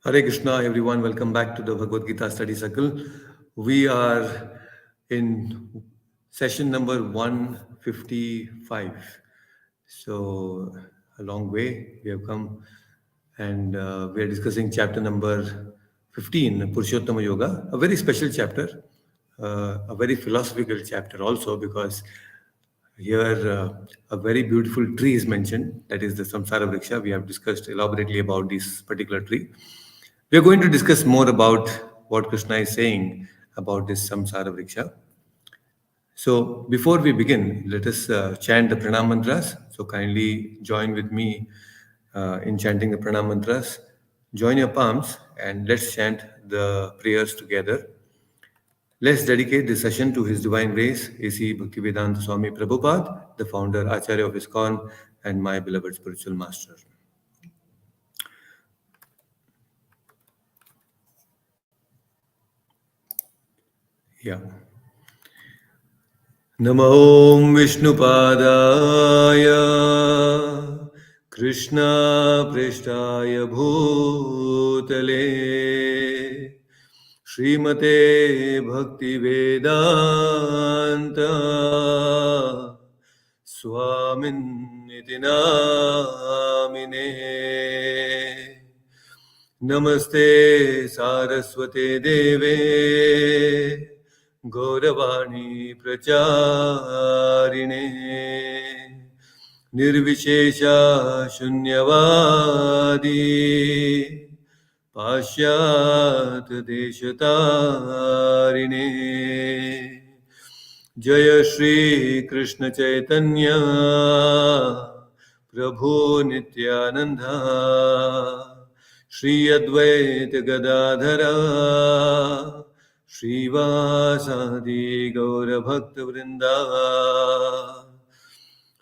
Hare Krishna, everyone. Welcome back to the Bhagavad Gita study circle. We are in session number 155. So, a long way we have come, and we are discussing chapter number 15, Purushottama Yoga, a very special chapter, a very philosophical chapter also, because here, a very beautiful tree is mentioned, that is the Samsara Vriksha. We have discussed elaborately about this particular tree. We are going to discuss more about what Krishna is saying about this Samsara Vriksha. So, before we begin, let us chant the pranam mantras. So, kindly join with me in chanting the pranam mantras. Join your palms and let's chant the prayers together. Let's dedicate this session to His Divine Grace, A.C. Bhaktivedanta Swami Prabhupada, the founder, Acharya of ISKCON, and my beloved spiritual master. Yeah. Namo Om Vishnupadaya Krishna Preshtaya Bhutale Srimate Bhaktivedanta Swamin Iti Namine Namaste Saraswate Deve Gauravani Pracharine Nirvishesha Shunyavadi Pashyat Deshatarine Jaya Shri Krishna Chaitanya Prabhu Nityananda Shri Advaita Gadadhara Srivasadi Gaura Bhakta Vrinda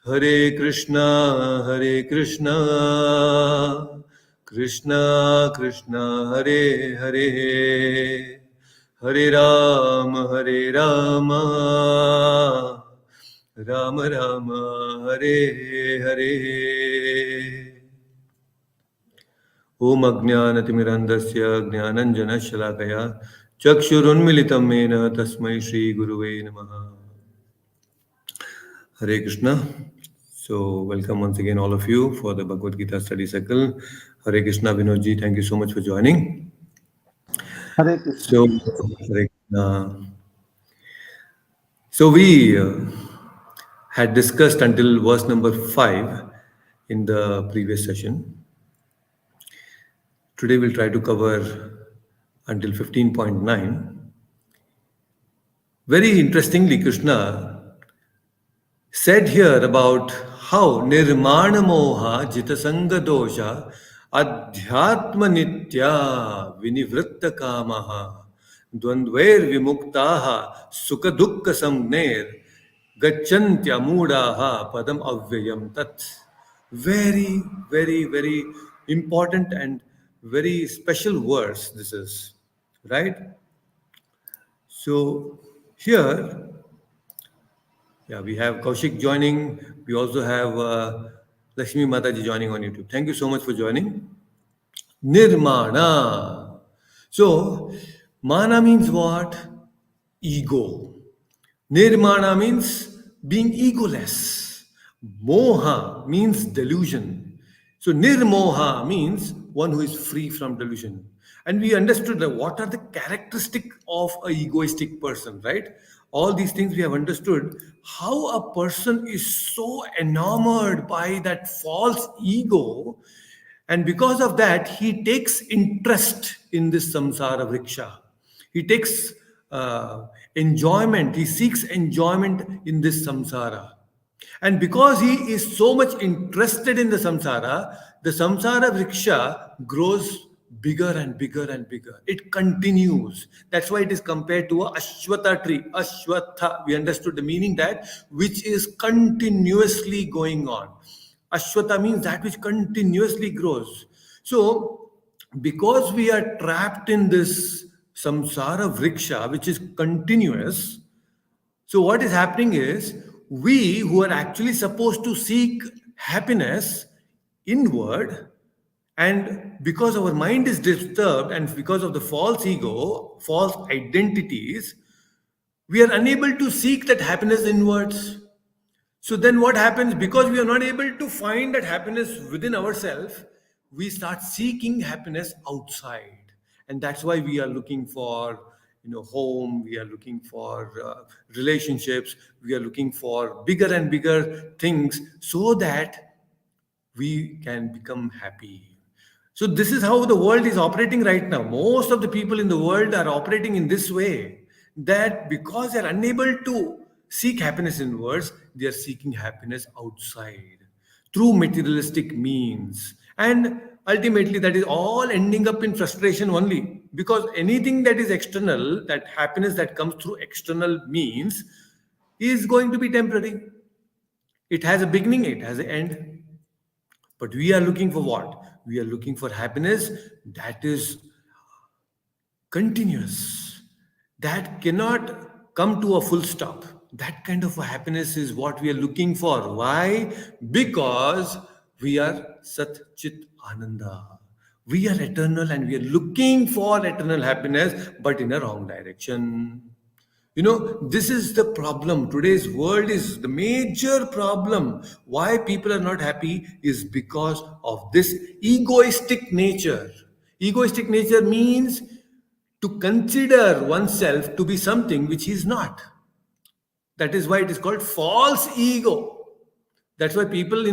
Hare Krishna Krishna Krishna Hare Hare Hare Rama Rama Rama Hare Hare Om Ajnanatimirandasya Jnananjana Shalakaya Chakshurunmilitam Mena Tasmai Shri Guruve Namaha. Hare Krishna. So, welcome once again, all of you, for the Bhagavad Gita study cycle. Hare Krishna, Vinodji, thank you so much for joining. Hare Krishna. So, Hare Krishna. So, we had discussed until verse number 5 in the previous session. Today, we'll try to cover until 15.9. Very interestingly, Krishna said here about how nirmana moha jitasanga dosha adhyatma nitya vinivritta kamaha dvandvair vimuktaha sukha dukkha samgner gacchantya moodaha padam avyayam tat. Very, very, very important and very special verse this is, right? So here, yeah, we have Kaushik joining. We also have Lakshmi Mataji joining on YouTube. Thank you so much for joining. Nirmana. So, mana means what? Ego. Nirmana means being egoless. Moha means delusion. So, nirmoha means one who is free from delusion. And we understood that what are the characteristics of a egoistic person, right? All these things we have understood. How a person is so enamored by that false ego, and because of that, he takes interest in this samsara vriksha. He takes enjoyment, he seeks enjoyment in this samsara. And because he is so much interested in the samsara vriksha grows bigger and bigger and bigger. It continues. That's why it is compared to a ashwatha tree. Ashwatha, we understood the meaning that which is continuously going on. Ashwatha means that which continuously grows. So, because we are trapped in this samsara vriksha, which is continuous, so what is happening is we who are actually supposed to seek happiness inward, And because our mind is disturbed and because of the false ego, false identities, we are unable to seek that happiness inwards. So then what happens? Because we are not able to find that happiness within ourselves, we start seeking happiness outside. And that's why we are looking for, home, we are looking for relationships, we are looking for bigger and bigger things so that we can become happy. So, this is how the world is operating right now. Most of the people in the world are operating in this way, that because they're unable to seek happiness inwards, they are seeking happiness outside through materialistic means. And ultimately, that is all ending up in frustration only, because anything that is external, that happiness that comes through external means, is going to be temporary. It has a beginning, it has an end. But we are looking for what? We are looking for happiness that is continuous, that cannot come to a full stop. That kind of a happiness is what we are looking for. Why? Because we are Sat Chit Ananda. We are eternal and we are looking for eternal happiness, but in a wrong direction. This is the problem. Today's world is the major problem. Why people are not happy is because of this egoistic nature. Egoistic nature means to consider oneself to be something which he is not. That is why it is called false ego. That's why people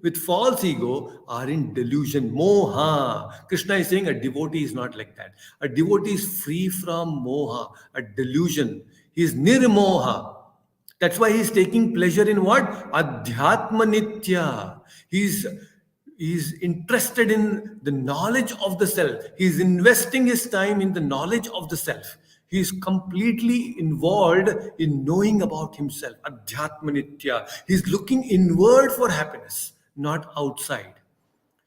with false ego are in delusion, moha. Krishna is saying a devotee is not like that. A devotee is free from moha, a delusion. He is nirmoha. That's why he's taking pleasure in what? Adhyatma nitya. He's interested in the knowledge of the self. He's investing his time in the knowledge of the self. He's completely involved in knowing about himself. Adhyatma nitya. He's looking inward for happiness, not outside.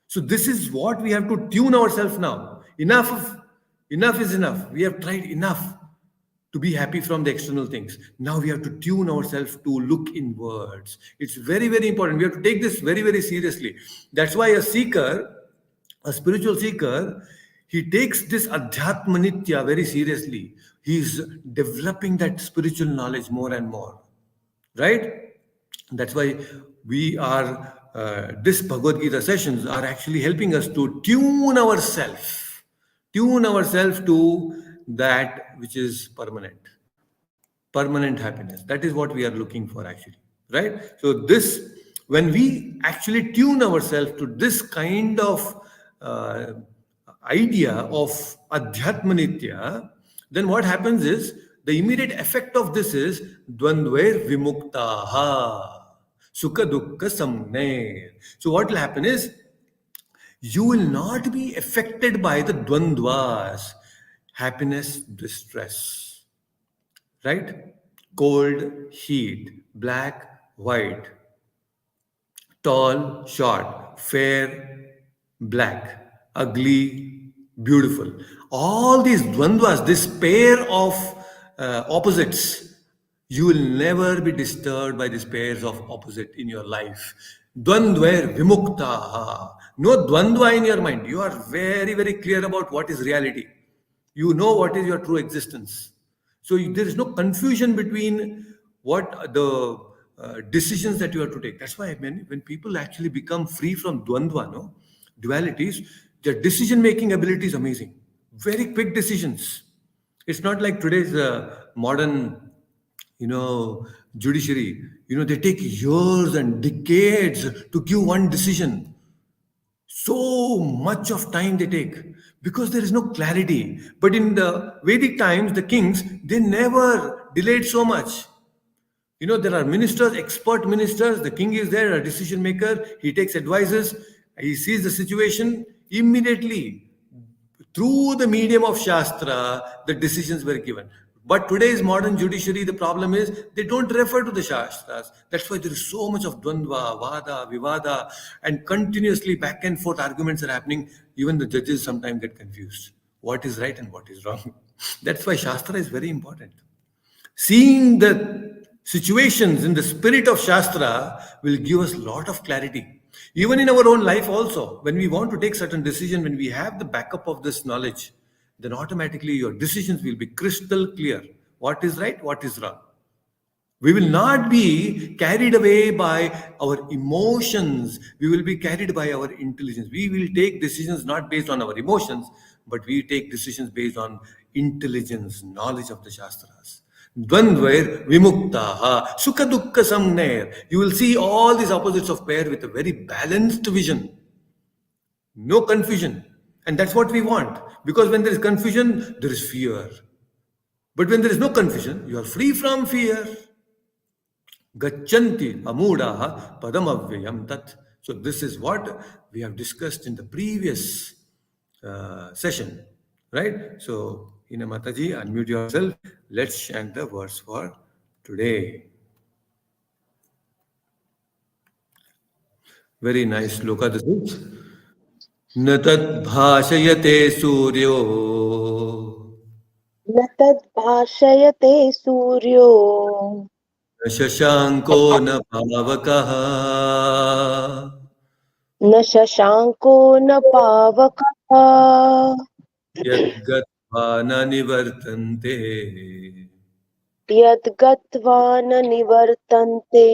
So this is what we have to tune ourselves now. Enough is enough. We have tried enough to be happy from the external things. Now we have to tune ourselves to look inwards. It's very, very important. We have to take this very, very seriously. That's why a spiritual seeker, he takes this adhyatma nitya very seriously. He's developing that spiritual knowledge more and more. Right? That's why we are, this Bhagavad Gita sessions are actually helping us to tune ourselves to that which is permanent happiness. That is what we are looking for, actually. Right? So, when we actually tune ourselves to this kind of uh, idea of Adhyatma Nitya, then what happens is the immediate effect of this is Dvandvair Vimuktaha. Sukha Dukkha Samner. So what will happen is you will not be affected by the dvandvas, happiness, distress, right? Cold, heat, black, white, tall, short, fair, black, ugly, beautiful. All these dvandvas, this pair of opposites, you will never be disturbed by these pairs of opposite in your life. Dvandvair vimukta. No dvandva in your mind. You are very, very clear about what is reality. You know what is your true existence. So there is no confusion between what the decisions that you have to take. That's why when people actually become free from dvandva, no, dualities, their decision making ability is amazing. Very quick decisions. It's not like today's modern, judiciary. They take years and decades to give one decision. So much of time they take because there is no clarity. But in the Vedic times, the kings, they never delayed so much. There are ministers, expert ministers. The king is there, a decision maker. He takes advices. He sees the situation immediately. Through the medium of Shastra, the decisions were given. But today's modern judiciary, the problem is they don't refer to the Shastras. That's why there is so much of Dvandva, Vada, Vivada, and continuously back and forth arguments are happening. Even the judges sometimes get confused. What is right and what is wrong? That's why Shastra is very important. Seeing the situations in the spirit of Shastra will give us a lot of clarity. Even in our own life, also, when we want to take certain decision, when we have the backup of this knowledge, then automatically your decisions will be crystal clear. What is right, what is wrong. We will not be carried away by our emotions. We will be carried by our intelligence. We will take decisions not based on our emotions, but we take decisions based on intelligence, knowledge of the Shastras. Dvandvair vimuktaha, sukha dukkha samnair. You will see all these opposites of pair with a very balanced vision. No confusion. And that's what we want. Because when there is confusion, there is fear. But when there is no confusion, you are free from fear. Gachanti amudaha padamavyayam tat. So this is what we have discussed in the previous session, right? So, Hina Mataji, unmute yourself. Let's chant the verse for today. Very nice sloka this is. न तद्भाषयते सूर्यो न तद्भाषयते सूर्यो न शशाङ्को न पावकः न शशाङ्को न पावकः यद्गत्वा न निवर्तन्ते यद्गत्वा न निवर्तन्ते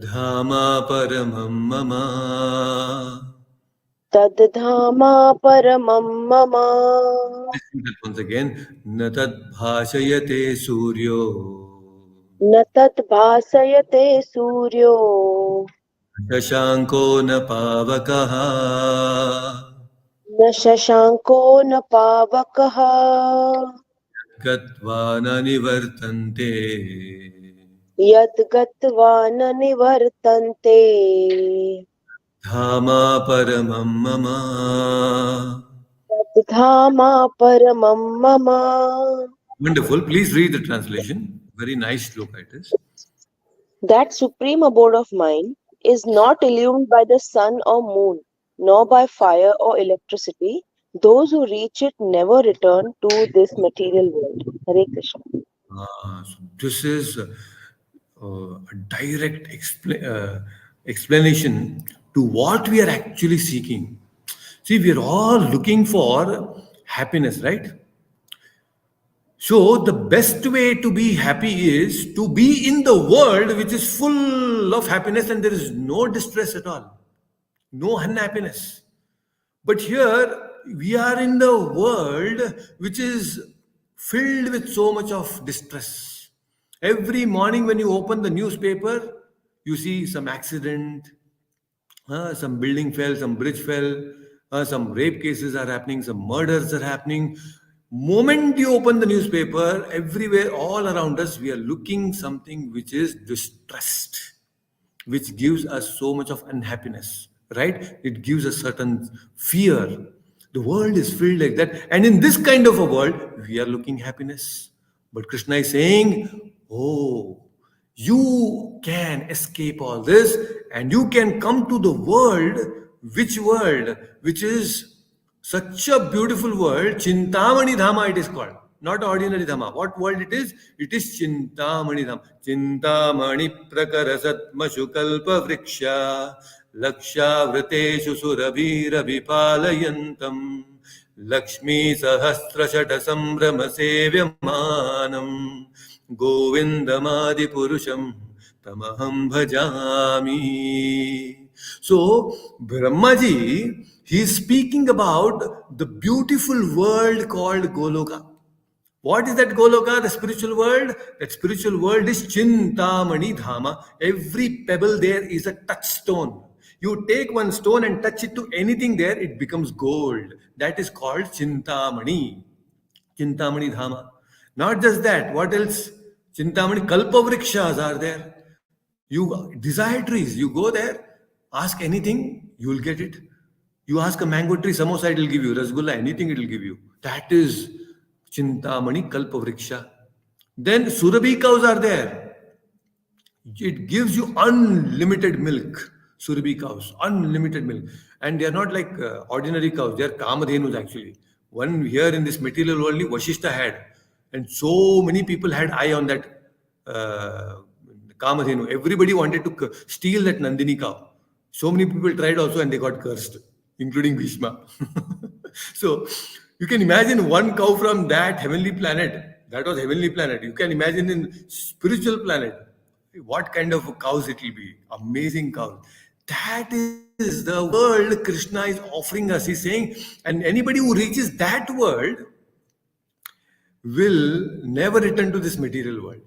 धामा परमं मम तद्धामा परमं मम. Listen to that once again. न तद्भाषयते सूर्यो न तद्भासयते सूर्यो शशाङ्को न पावकः न शशाङ्को न पावकः गत्वा न निवर्तन्ते यद्गत्वा न निवर्तन्ते धामा परमं मम तद्धामा परमं मम. Wonderful. Please read the translation. Very nice sloka it is. That supreme abode of mine is not illumined by the sun or moon, nor by fire or electricity. Those who reach it never return to this material world. Hare Krishna. So this is a direct explanation to what we are actually seeking. See, we are all looking for happiness, right? So, the best way to be happy is to be in the world which is full of happiness and there is no distress at all, no unhappiness. But here we are in the world which is filled with so much of distress. Every morning when you open the newspaper, you see some accident, some building fell, some bridge fell, some rape cases are happening, some murders are happening. Moment you open the newspaper, everywhere, all around us, we are looking something which is distressed, which gives us so much of unhappiness, right? It gives a certain fear. The world is filled like that. And in this kind of a world, we are looking happiness. But Krishna is saying, oh, you can escape all this and you can come to the world, which is such a beautiful world. Chintamani Dhama it is called, not ordinary Dhama. What world it is? It is Chintamani Dhama. Chintamani prakarasatma shukalpa vriksha laksha vrateshu surabhira vipalayantam Lakshmi sahasra shata sambrama sevyamanam Govindamadi purusham tamaham bhajami. So, Brahmaji, he is speaking about the beautiful world called Goloka. What is that Goloka, the spiritual world? That spiritual world is Chintamani Dhama. Every pebble there is a touchstone. You take one stone and touch it to anything there, it becomes gold. That is called Chintamani. Chintamani Dhama. Not just that, what else? Chintamani Kalpavrikshas are there. You desire trees, you go there, ask anything, you will get it. You ask a mango tree, samosa it will give you, rasgulla, anything it will give you. That is Chintamani Kalpavriksha. Then Surabhi cows are there. It gives you unlimited milk. Surabhi cows, unlimited milk. And they are not like ordinary cows, they are Kamadhenus actually. One here in this material world, Vashishta had. And so many people had eye on that uh, Kamadhenu. Everybody wanted to steal that Nandini cow. So many people tried also and they got cursed, including Bhishma. So you can imagine one cow from that heavenly planet. That was heavenly planet. You can imagine in spiritual planet what kind of cows it will be. Amazing cows. That is the world Krishna is offering us. He's saying, and anybody who reaches that world will never return to this material world.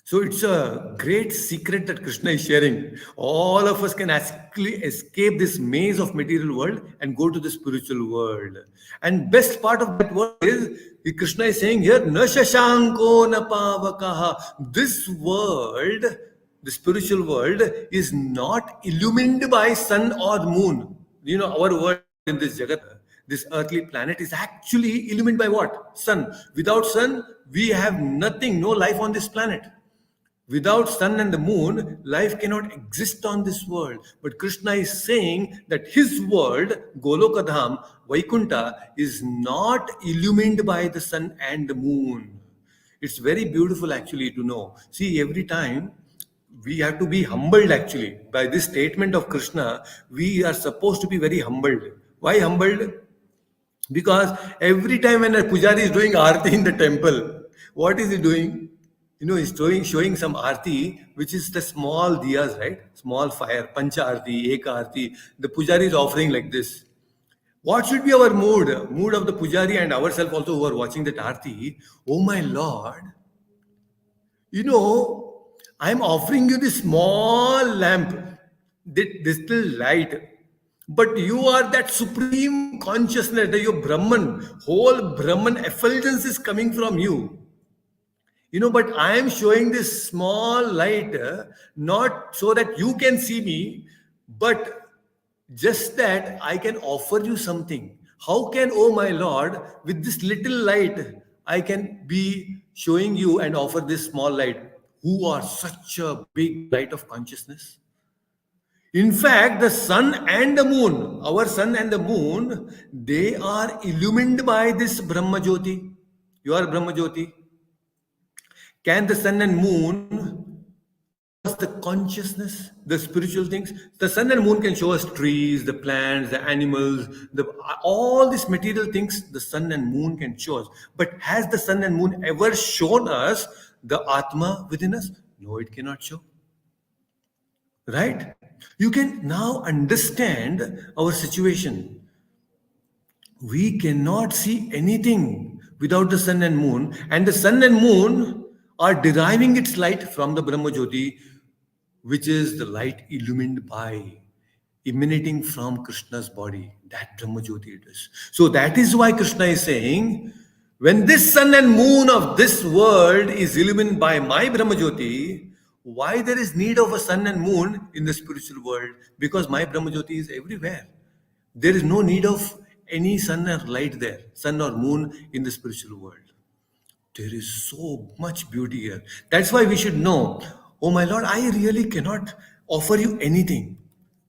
So it's a great secret that Krishna is sharing. All of us can actually escape this maze of material world and go to the spiritual world. And best part of that world is Krishna is saying here, na shashanko na pavakaha. This world, the spiritual world, is not illumined by sun or moon. You know, our world in this Jagat, this earthly planet is actually illumined by what? Sun. Without sun, we have nothing, no life on this planet. Without sun and the moon, life cannot exist on this world. But Krishna is saying that his world, Golokadham, Vaikuntha, is not illumined by the sun and the moon. It's very beautiful actually to know. See, every time we have to be humbled actually. By this statement of Krishna, we are supposed to be very humbled. Why humbled? Because every time when a pujari is doing arti in the temple, what is he doing? You know, he's showing some arti, which is the small diyas, right? Small fire, pancha arti, eka arti. The pujari is offering like this. What should be our mood? Mood of the pujari and ourselves also who are watching that arti. Oh my Lord, you know, I'm offering you this small lamp, this little light. But you are that supreme consciousness, that your Brahman, whole Brahman effulgence is coming from you. You know, but I am showing this small light, not so that you can see me, but just that I can offer you something. How can, oh my Lord, with this little light, I can be showing you and offer this small light, who are such a big light of consciousness? In fact, the sun and the moon, our sun and the moon, they are illumined by this Brahma Jyoti. Your Brahma Jyoti. Can the sun and moon show us the consciousness, the spiritual things? The sun and moon can show us trees, the plants, the animals, all these material things the sun and moon can show us. But has the sun and moon ever shown us the Atma within us? No, it cannot show. Right? You can now understand our situation. We cannot see anything without the sun and moon, and the sun and moon are deriving its light from the Brahma Jyoti, which is the light illumined by, emanating from Krishna's body. That Brahma Jyoti it is. So that is why Krishna is saying, when this sun and moon of this world is illumined by my Brahma Jyoti, why there is need of a sun and moon in the spiritual world? Because my Brahma Jyoti is everywhere. There is no need of any sun or light there, sun or moon in the spiritual world. There is so much beauty here. That's why we should know, oh my Lord, I really cannot offer you anything.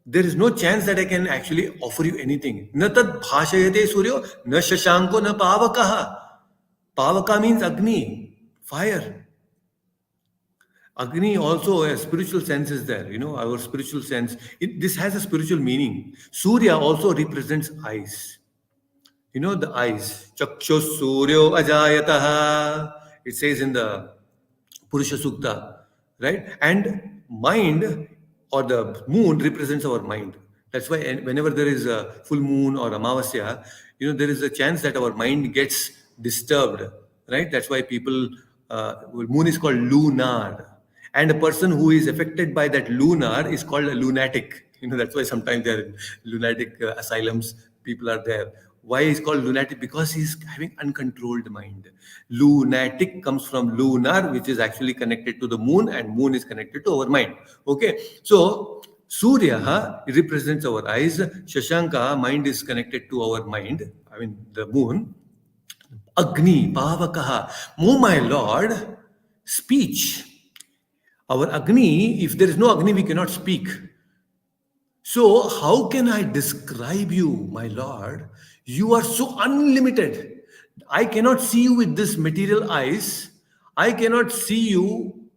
There is no chance that I can actually offer you anything. Na tad bhashayate suryo, na shashanko, na pavakaha. Pavaka means Agni, fire. Agni also a spiritual sense is there, you know, our spiritual sense. This has a spiritual meaning. Surya also represents eyes. You know, the eyes. Chakshus Suryo Ajayataha. It says in the Purusha Sukta, right? And mind or the moon represents our mind. That's why whenever there is a full moon or Amavasya, you know, there is a chance that our mind gets disturbed, right? That's why people, moon is called lunar. And a person who is affected by that lunar is called a lunatic. You know, that's why sometimes there are lunatic asylums, people are there. Why is called lunatic? Because he's having uncontrolled mind. Lunatic comes from lunar, which is actually connected to the moon, and moon is connected to our mind. Okay, so Surya it represents our eyes. Shashanka, mind is connected to our mind. I mean the moon. Agni, Pavakaha. Oh my Lord, speech. Our Agni, if there is no Agni, we cannot speak. So, how can I describe you, my Lord? You are so unlimited. I cannot see you with this material eyes. I cannot see you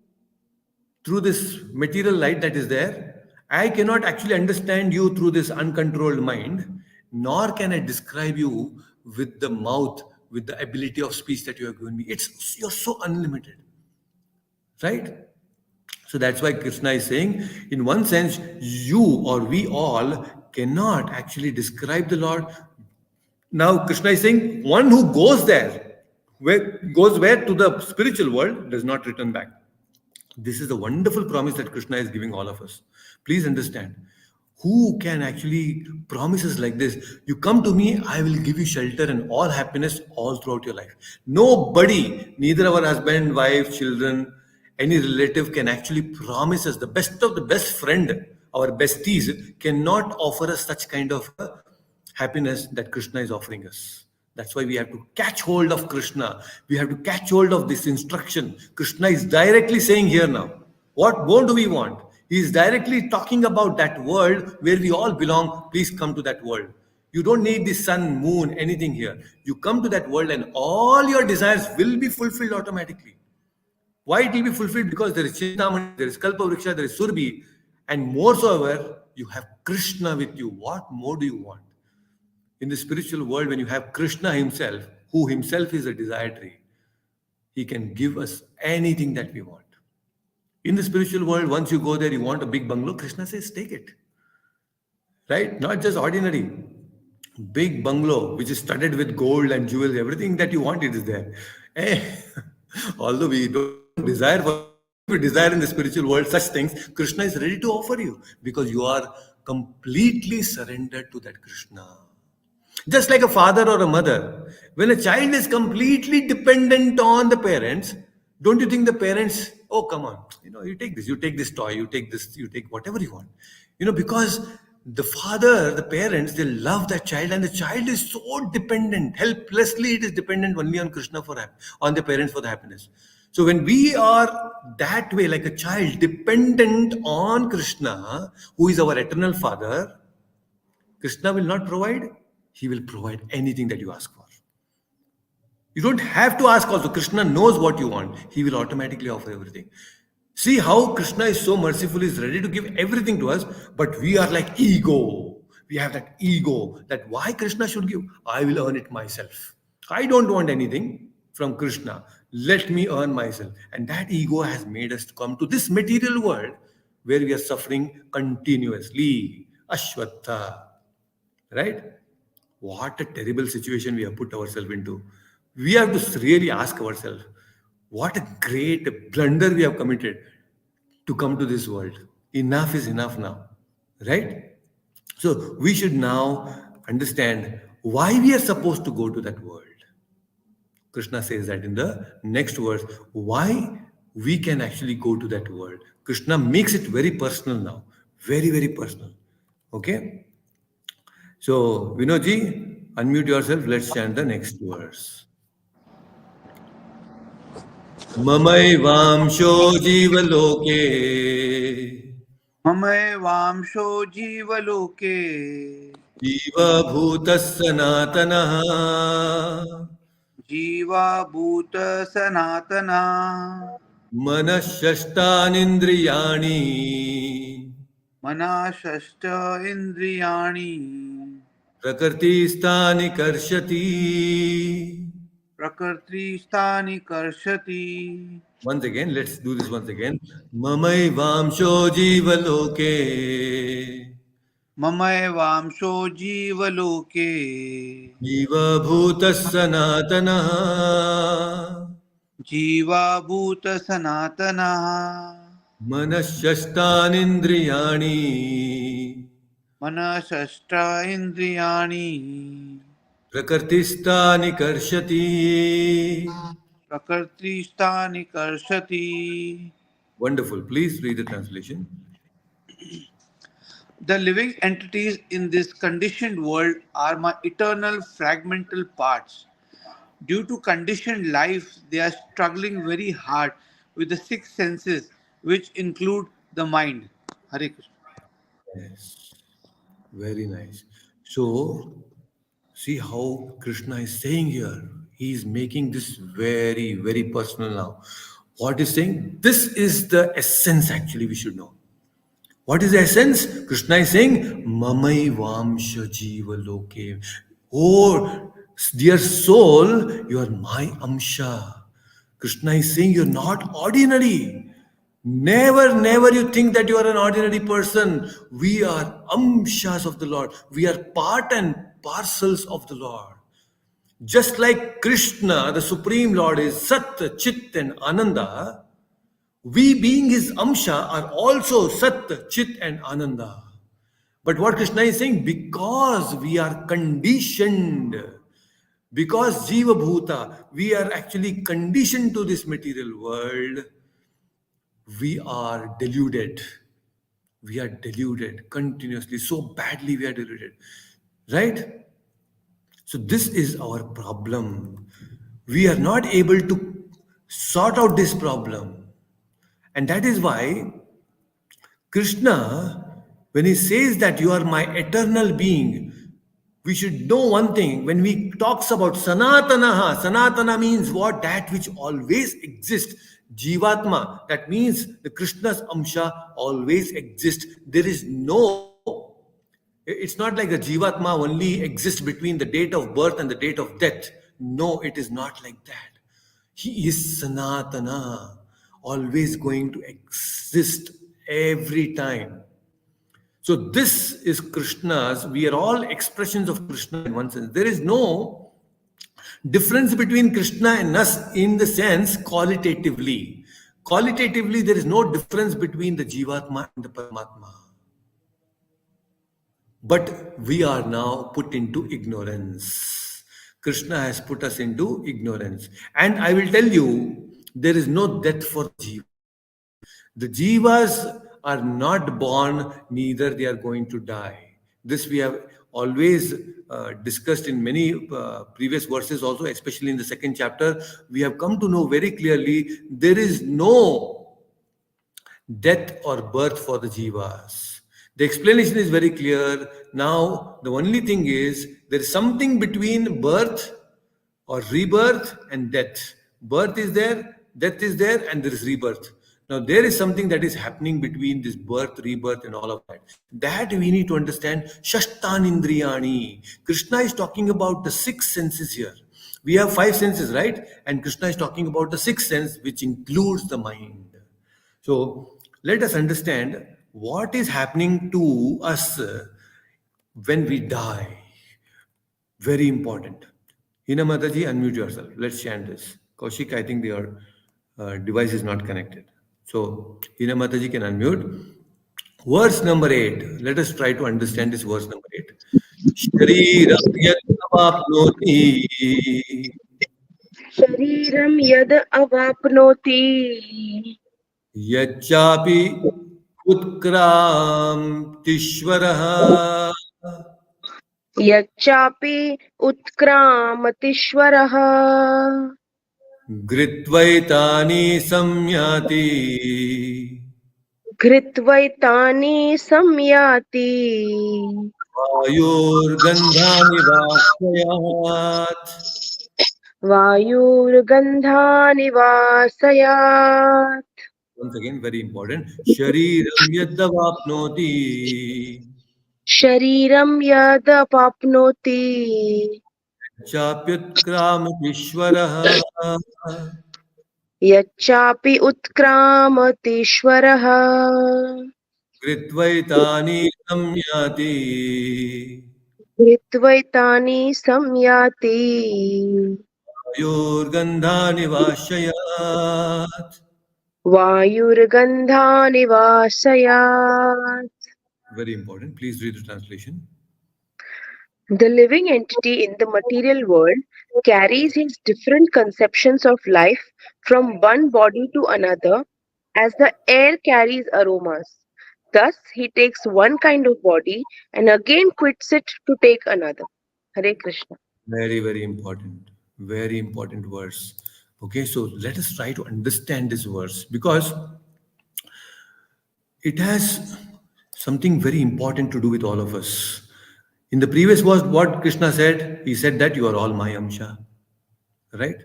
through this material light that is there. I cannot actually understand you through this uncontrolled mind, nor can I describe you with the mouth, with the ability of speech that you have given me. It's you're so unlimited, right? So that's why Krishna is saying, in one sense, you or we all cannot actually describe the Lord. Now Krishna is saying, one who goes there, where goes where to the spiritual world, does not return back. This is the wonderful promise that Krishna is giving all of us. Please understand. Who can actually promise us like this? You come to me, I will give you shelter and all happiness all throughout your life. Nobody, neither our husband, wife, children, any relative can actually promise us the best of the best friend, our besties, cannot offer us such kind of happiness that Krishna is offering us. That's why we have to catch hold of Krishna. We have to catch hold of this instruction. Krishna is directly saying here now, what more do we want? He is directly talking about that world where we all belong. Please come to that world. You don't need the sun, moon, anything here. You come to that world and all your desires will be fulfilled automatically. Why it will be fulfilled? Because there is Chintamani, there is Kalpavriksha, there is Surbi, and moreover, you have Krishna with you. What more do you want? In the spiritual world, when you have Krishna himself, who himself is a desire tree, he can give us anything that we want. In the spiritual world, once you go there, you want a big bungalow, Krishna says, take it. Right? Not just ordinary. Big bungalow, which is studded with gold and jewels, everything that you want, it is there. Eh, although we don't desire for we desire in the spiritual world such things, Krishna is ready to offer you because you are completely surrendered to that Krishna. Just like a father or a mother, when a child is completely dependent on the parents, don't you think the parents, oh, come on, you take this toy, you take this, you take whatever you want. Because the father, the parents, they love that child and the child is so dependent, helplessly it is dependent only on Krishna on the parents for the happiness. So when we are that way, like a child, dependent on Krishna, who is our eternal father, Krishna will not provide, he will provide anything that you ask for. You don't have to ask also. Krishna knows what you want. He will automatically offer everything. See how Krishna is so merciful, is ready to give everything to us, but we are like ego. We have that ego that why Krishna should give? I will earn it myself. I don't want anything from Krishna. Let me earn myself. And that ego has made us come to this material world where we are suffering continuously. Ashwatha. Right? What a terrible situation we have put ourselves into. We have to really ask ourselves, what a great blunder we have committed to come to this world. Enough is enough now. Right? So we should now understand why we are supposed to go to that world. Krishna says that in the next verse, why we can actually go to that world. Krishna makes it very personal now. Very, very personal. Okay? So, Vinodji, unmute yourself. Let's chant the next verse. Mamayvamsho jivaloke ममैवांशो जीवलोके jiva bhutas sanatanaha जीवाभूत सनातना manashashtanindriyani मनाषष्ट इन्द्रियाणि prakrtistani karshati. प्रकृतिस्थानि कर्षति Once again, let's do this once again. Mamayvamsho jivaloke ममैवांशो जीवलोके जीवभूतः सनातनः जीवाभूत सनातनः मनःषष्ठानीन्द्रियाणि मनषष्ट इन्द्रियाणि प्रकृतिस्थानि कर्षति. प्रकृतिस्थानि कर्षति. Wonderful. Please read the translation. The living entities in this conditioned world are my eternal fragmental parts. Due to conditioned life, they are struggling very hard with the six senses, which include the mind. Hare Krishna. Yes. Very nice. So, see how Krishna is saying here. He is making this very, very personal now. What is saying? This is the essence actually we should know. What is the essence? Krishna is saying, Mamai Vamsha Jiva Loke. Oh, dear soul, you are my Amsha. Krishna is saying you're not ordinary. Never, never you think that you are an ordinary person. We are Amshas of the Lord. We are part and parcels of the Lord. Just like Krishna, the Supreme Lord, is Sat, Chit, and Ananda, we being his Amsha are also Sat, Chit, and Ananda. But what Krishna is saying, because we are conditioned, because Jiva Bhuta, we are actually conditioned to this material world, we are deluded. We are deluded continuously. So badly we are deluded. Right? So this is our problem. We are not able to sort out this problem. And that is why Krishna, when he says that you are my eternal being, we should know one thing. When we talks about Sanatanaha, Sanatana means what? That which always exists. Jivatma, that means the Krishna's Amsha always exists. There is it's not like the Jivatma only exists between the date of birth and the date of death. No, it is not like that. He is Sanatana, always going to exist every time. So this is Krishna's, we are all expressions of Krishna in one sense. There is no difference between Krishna and us in the sense qualitatively. Qualitatively, there is no difference between the Jivatma and the Paramatma. But we are now put into ignorance. Krishna has put us into ignorance. And I will tell you, there is no death for Jiva. The jivas are not born, neither they are going to die. This we have always discussed in many previous verses, also, especially in the second chapter. We have come to know very clearly there is no death or birth for the jivas. The explanation is very clear. Now, the only thing is there is something between birth or rebirth and death. Birth is there, death is there, and there is rebirth. Now, there is something that is happening between this birth, rebirth, and all of that. That we need to understand. Shashtan Indriyani. Krishna is talking about the six senses here. We have five senses, right? And Krishna is talking about the sixth sense, which includes the mind. So, let us understand what is happening to us when we die. Very important. Hina Mataji, unmute yourself. Let's chant this. Kaushik, I think your device is not connected. So, Hina Mataji can unmute. Verse number 8. Let us try to understand this verse number 8. Shariram yat avapnoti शरीरं यद् अवाप्नोति yachapi utkramantishvaraha यच्चापि उत्क्रामतीश्वरः घृत्वैतानि संयाति घृत्वैतानि संयाति वायुर्गन्धानि वाक्षयात्. वायुर्गन्धानि वासयात् Once again, very important. Shariram yadavapnoti शरीरं यदवाप्नोति chapyutkramitishvaraha यच्चापि उत्क्रामतीश्वरः कृत्वैतानि संयाति धृत्वैतानि संयाति वायुर्गन्धानि वाशयात्. वायुर्गन्धानि वासयात्. Very important. Please read the translation. The living entity in the material world carries his different conceptions of life from one body to another as the air carries aromas. Thus, he takes one kind of body and again quits it to take another. Hare Krishna. Very, very important. Very important verse. Okay, so let us try to understand this verse because it has something very important to do with all of us. In the previous verse, what Krishna said, he said that you are all my Amsha. Right?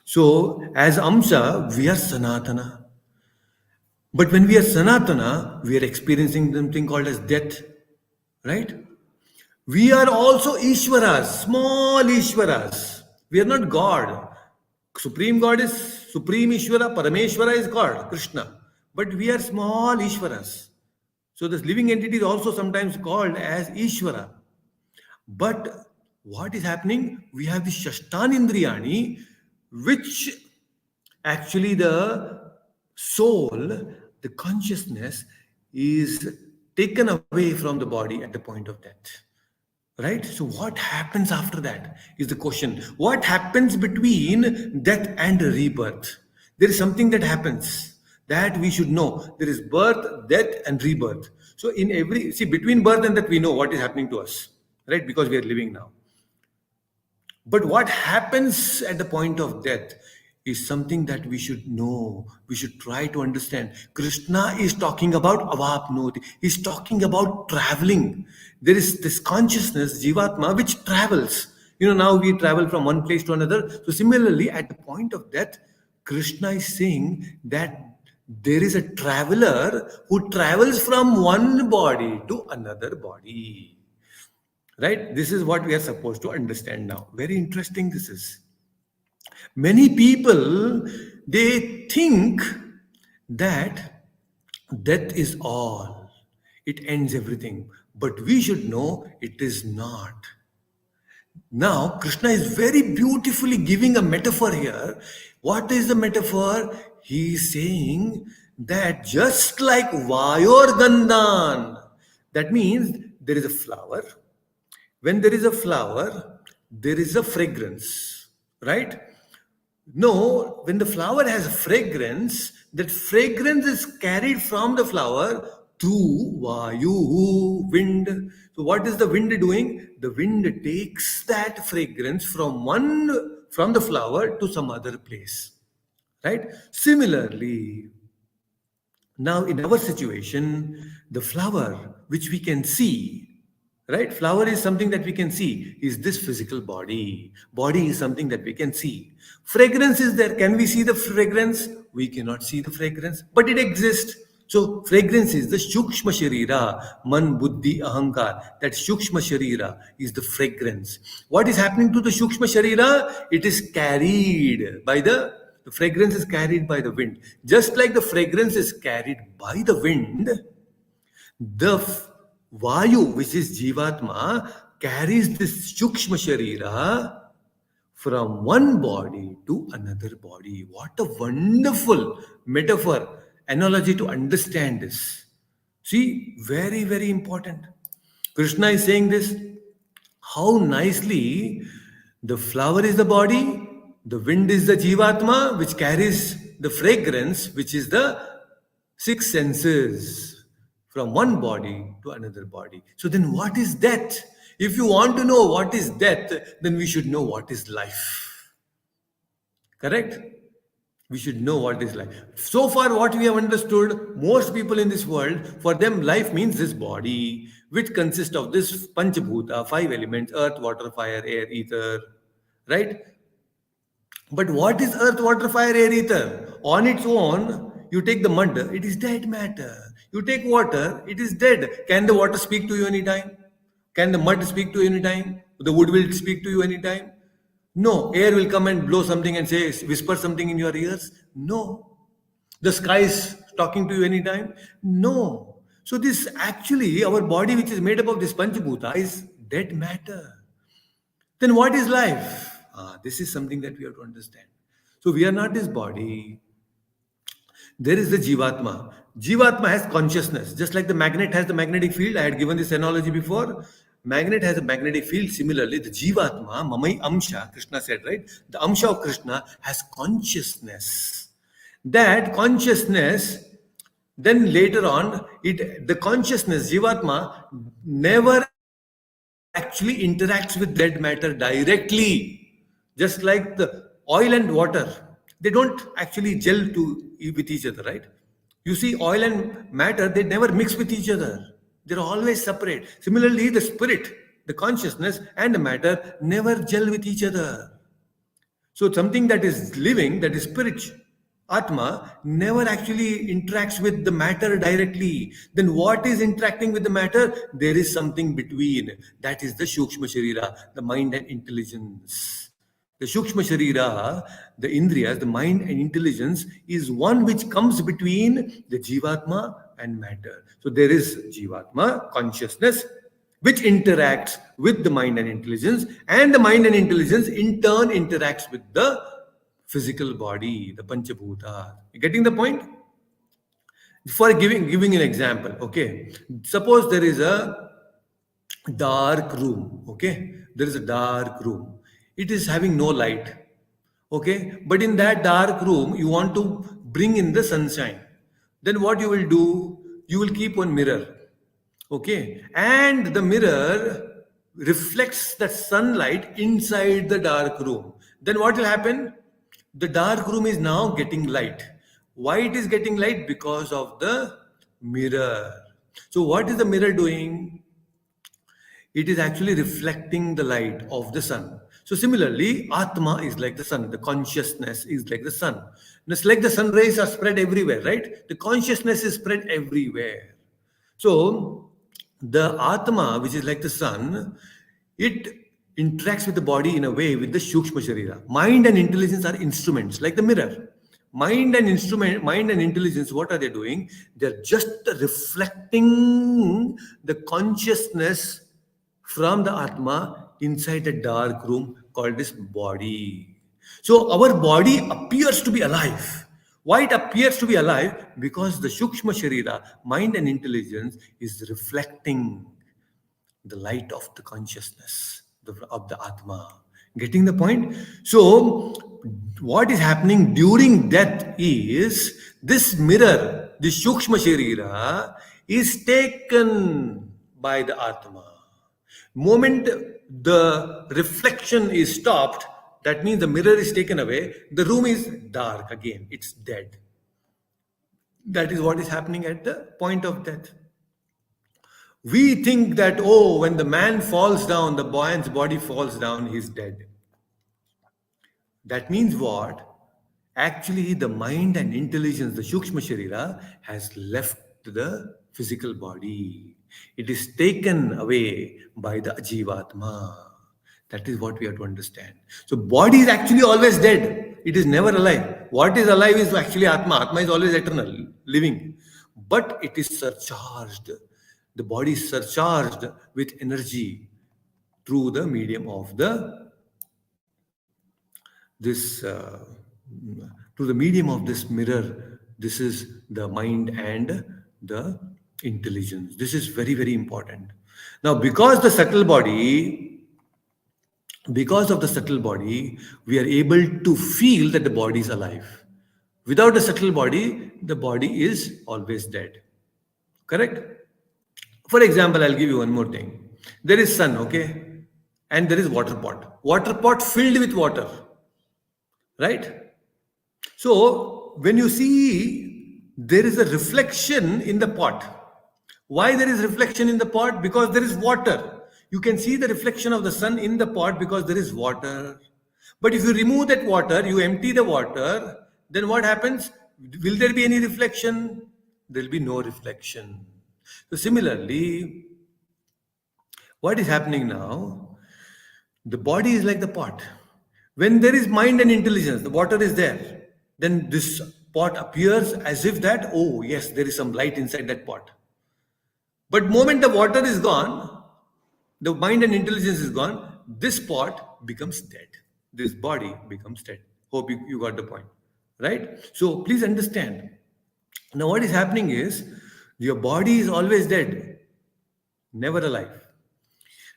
So, as Amsha, we are Sanatana. But when we are Sanatana, we are experiencing something called as death, right? We are also Ishwaras, small Ishwaras. We are not God. Supreme God is Supreme Ishwara, Parameshwara is God, Krishna. But we are small Ishwaras. So this living entity is also sometimes called as Ishvara. But what is happening? We have the Shashtanindriyani, which actually the soul, the consciousness is taken away from the body at the point of death. Right? So, what happens after that is the question. What happens between death and rebirth? There is something that happens that we should know. There is birth, death, and rebirth. So, in every, see, between birth and death, we know what is happening to us, right? Because we are living now. But what happens at the point of death is something that we should know. We should try to understand. Krishna is talking about avapnoti. He's talking about traveling. There is this consciousness, Jivatma, which travels. Now we travel from one place to another. So similarly, at the point of death, Krishna is saying that there is a traveler who travels from one body to another body. Right? This is what we are supposed to understand now. Very interesting this is. Many people, they think that death is all. It ends everything. But we should know it is not. Now, Krishna is very beautifully giving a metaphor here. What is the metaphor? He is saying that just like Vayor Gandan, that means there is a flower. When there is a flower, there is a fragrance, right? No, when the flower has fragrance, that fragrance is carried from the flower through Vayu, wind. So what is the wind doing? The wind takes that fragrance from the flower to some other place. Right? Similarly, now in our situation, the flower which we can see, right? Flower is something that we can see, is this physical body. Body is something that we can see. Fragrance is there. Can we see the fragrance? We cannot see the fragrance, but it exists. So fragrance is the Shukshma Sharira, Man Buddhi Ahankar. That Shukshma Sharira is the fragrance. What is happening to the Shukshma Sharira? It is carried by the fragrance is carried by the wind. Just like the fragrance is carried by the wind, the Vayu, which is Jivatma, carries this Shukshma Sharira from one body to another body. What a wonderful metaphor, analogy to understand this. See, very, very important. Krishna is saying this. How nicely the flower is the body, the wind is the Jivatma, which carries the fragrance, which is the six senses from one body to another body. So then what is death? If you want to know what is death, then we should know what is life. Correct? We should know what is life. So far, what we have understood, most people in this world, for them, life means this body, which consists of this Panchabhuta, five elements: earth, water, fire, air, ether. Right? But what is earth, water, fire, air, ether? On its own, you take the mud, it is dead matter. You take water, it is dead. Can the water speak to you anytime? Can the mud speak to you anytime? The wood will speak to you anytime? No. Air will come and blow something and say, whisper something in your ears? No. The sky is talking to you anytime? No. So this actually, our body which is made up of this Panchabhuta is dead matter. Then what is life? This is something that we have to understand. So we are not this body. There is the Jivatma. Jivatma has consciousness. Just like the magnet has the magnetic field, I had given this analogy before. Magnet has a magnetic field. Similarly, the Jivatma, Mamai Amsha, Krishna said, right? The Amsha of Krishna has consciousness. That consciousness, then later on, the consciousness, Jivatma, never actually interacts with dead matter directly. Just like the oil and water, they don't actually gel with each other, right? You see, oil and matter, they never mix with each other. They're always separate. Similarly, the spirit, the consciousness, and the matter never gel with each other. So something that is living, that is spirit, Atma, never actually interacts with the matter directly. Then what is interacting with the matter? There is something between. That is the Shukshma Sharira, the mind and intelligence. The Shukshma Sharira, the Indriyas, the mind and intelligence is one which comes between the Jivatma and matter. So there is Jivatma, consciousness, which interacts with the mind and the mind and intelligence in turn interacts with the physical body, the Panchabhuta. You getting the point? For giving an example, okay. Suppose there is a dark room, okay. There is a dark room. It is having no light, okay. But in that dark room, you want to bring in the sunshine. Then what you will do? You will keep one mirror, okay, and the mirror reflects the sunlight inside the dark room. Then what will happen? The dark room is now getting light. Why it is getting light? Because of the mirror. So what is the mirror doing? It is actually reflecting the light of the sun. So similarly, Atma is like the sun, the consciousness is like the sun. It's like the sun rays are spread everywhere, right? The consciousness is spread everywhere. So the Atma, which is like the sun, it interacts with the body in a way with the Shukshma Sharira. Mind and intelligence are instruments, like the mirror. Mind and intelligence, what are they doing? They're just reflecting the consciousness from the Atma inside a dark room called this body. So our body appears to be alive. Why it appears to be alive? Because the Shukshma Sharira, mind and intelligence, is reflecting the light of the consciousness of the Atma. Getting the point? So, what is happening during death is this mirror, the Shukshma Sharira, is taken by the Atma. Moment the reflection is stopped, that means the mirror is taken away, the room is dark again, it's dead. That is what is happening at the point of death. We think that, oh, when the man falls down, the man's body falls down, he's dead. That means what? Actually, the mind and intelligence, the Shukshma Sharira, has left the physical body. It is taken away by the Jivatma. That is what we have to understand. So, body is actually always dead. It is never alive. What is alive is actually Atma. Atma is always eternal, living. But it is surcharged. The body is surcharged with energy through the medium of this through the medium of this mirror. This is the mind and the intelligence. This is very, very important. Now, because of the subtle body, we are able to feel that the body is alive. Without a subtle body, the body is always dead. Correct? For example, I'll give you one more thing. There is sun, okay? And there is water pot. Water pot filled with water. Right? So, when you see there is a reflection in the pot. Why there is reflection in the pot? Because there is water. You can see the reflection of the sun in the pot because there is water. But if you remove that water, you empty the water, then what happens? Will there be any reflection? There will be no reflection. So similarly, what is happening now? The body is like the pot. When there is mind and intelligence, the water is there, then this pot appears as if that, oh yes, there is some light inside that pot. But moment the water is gone, the mind and intelligence is gone, this pot becomes dead. This body becomes dead. Hope you got the point. Right? So please understand. Now what is happening is, your body is always dead, never alive.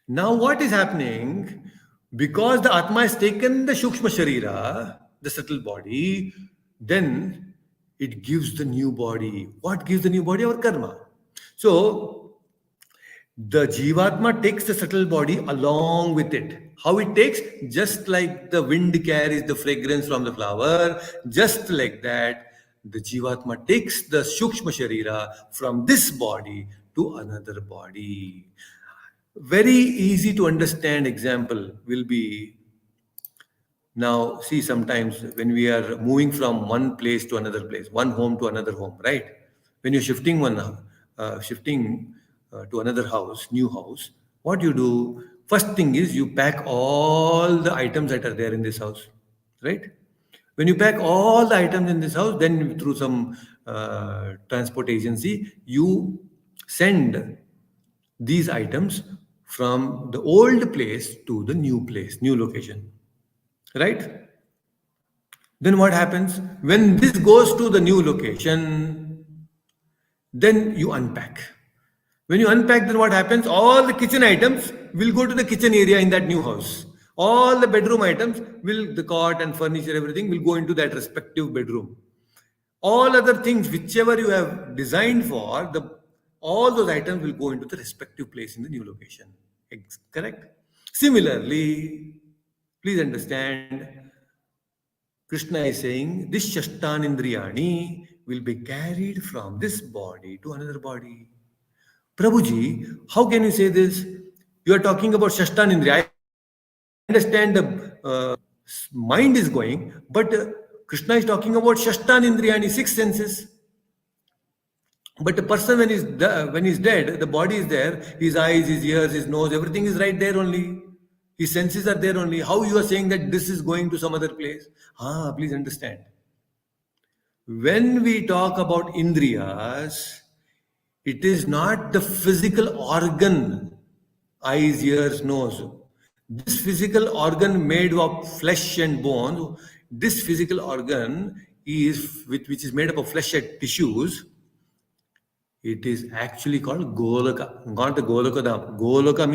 Now what is happening? Because the Atma has taken the Shukshma Sharira, the subtle body, then it gives the new body. What gives the new body? Our karma. So the Jivatma takes the subtle body along with it. How it takes? Just like the wind carries the fragrance from the flower, just like that, the Jivatma takes the Shukshma Sharira from this body to another body. Very easy to understand example will be, Now, see, sometimes when we are moving from one place to another place, one home to another home, right? When you're shifting to another house, new house, what you do? First thing is you pack all the items that are there in this house, right? When you pack all the items in this house, then through some transport agency, you send these items from the old place to the new place, new location, right? Then what happens? When this goes to the new location, then you unpack. When you unpack, then what happens? All the kitchen items will go to the kitchen area in that new house. All the bedroom items will, the cot and furniture, everything will go into that respective bedroom. All other things, whichever you have designed for, all those items will go into the respective place in the new location. Correct? Similarly, please understand, Krishna is saying this Shashtanindriyani will be carried from this body to another body. Prabhuji, how can you say this? You are talking about Shashtanindriya. I understand the mind is going, but Krishna is talking about Shashtanindriyani, six senses. But the person when he's dead, the body is there, his eyes, his ears, his nose, everything is right there only. His senses are there only. How you are saying that this is going to some other place? Please understand. When we talk about indriyas, it is not the physical organ, eyes, ears, nose. This physical organ made of flesh and bones, this physical organ is which is made up of flesh and tissues. It is actually called Goloka, not the Goloka Dham. Goloka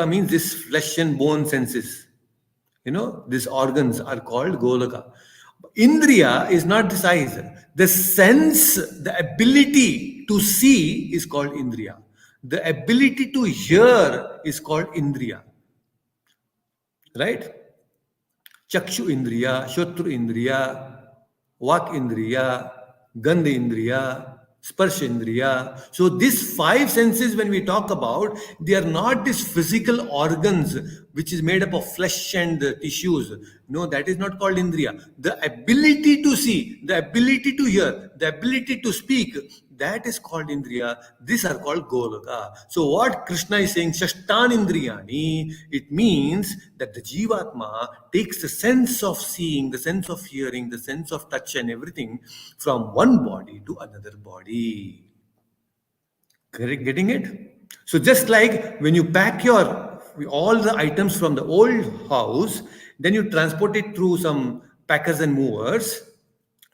means this flesh and bone senses. These organs are called Goloka. Indriya is not the size. The sense, the ability to see is called Indriya. The ability to hear is called Indriya. Right? Chakshu Indriya, Shotru Indriya, Vak Indriya, Gandha Indriya, Sparsh Indriya. So these five senses, when we talk about, they are not these physical organs which is made up of flesh and tissues. No, that is not called Indriya. The ability to see, the ability to hear, the ability to speak, that is called Indriya. These are called Goloka. So what Krishna is saying, Shashtan Indriyani, it means that the Jivatma takes the sense of seeing, the sense of hearing, the sense of touch and everything from one body to another body. Correct? Getting it? So just like when you pack all the items from the old house, then you transport it through some packers and movers,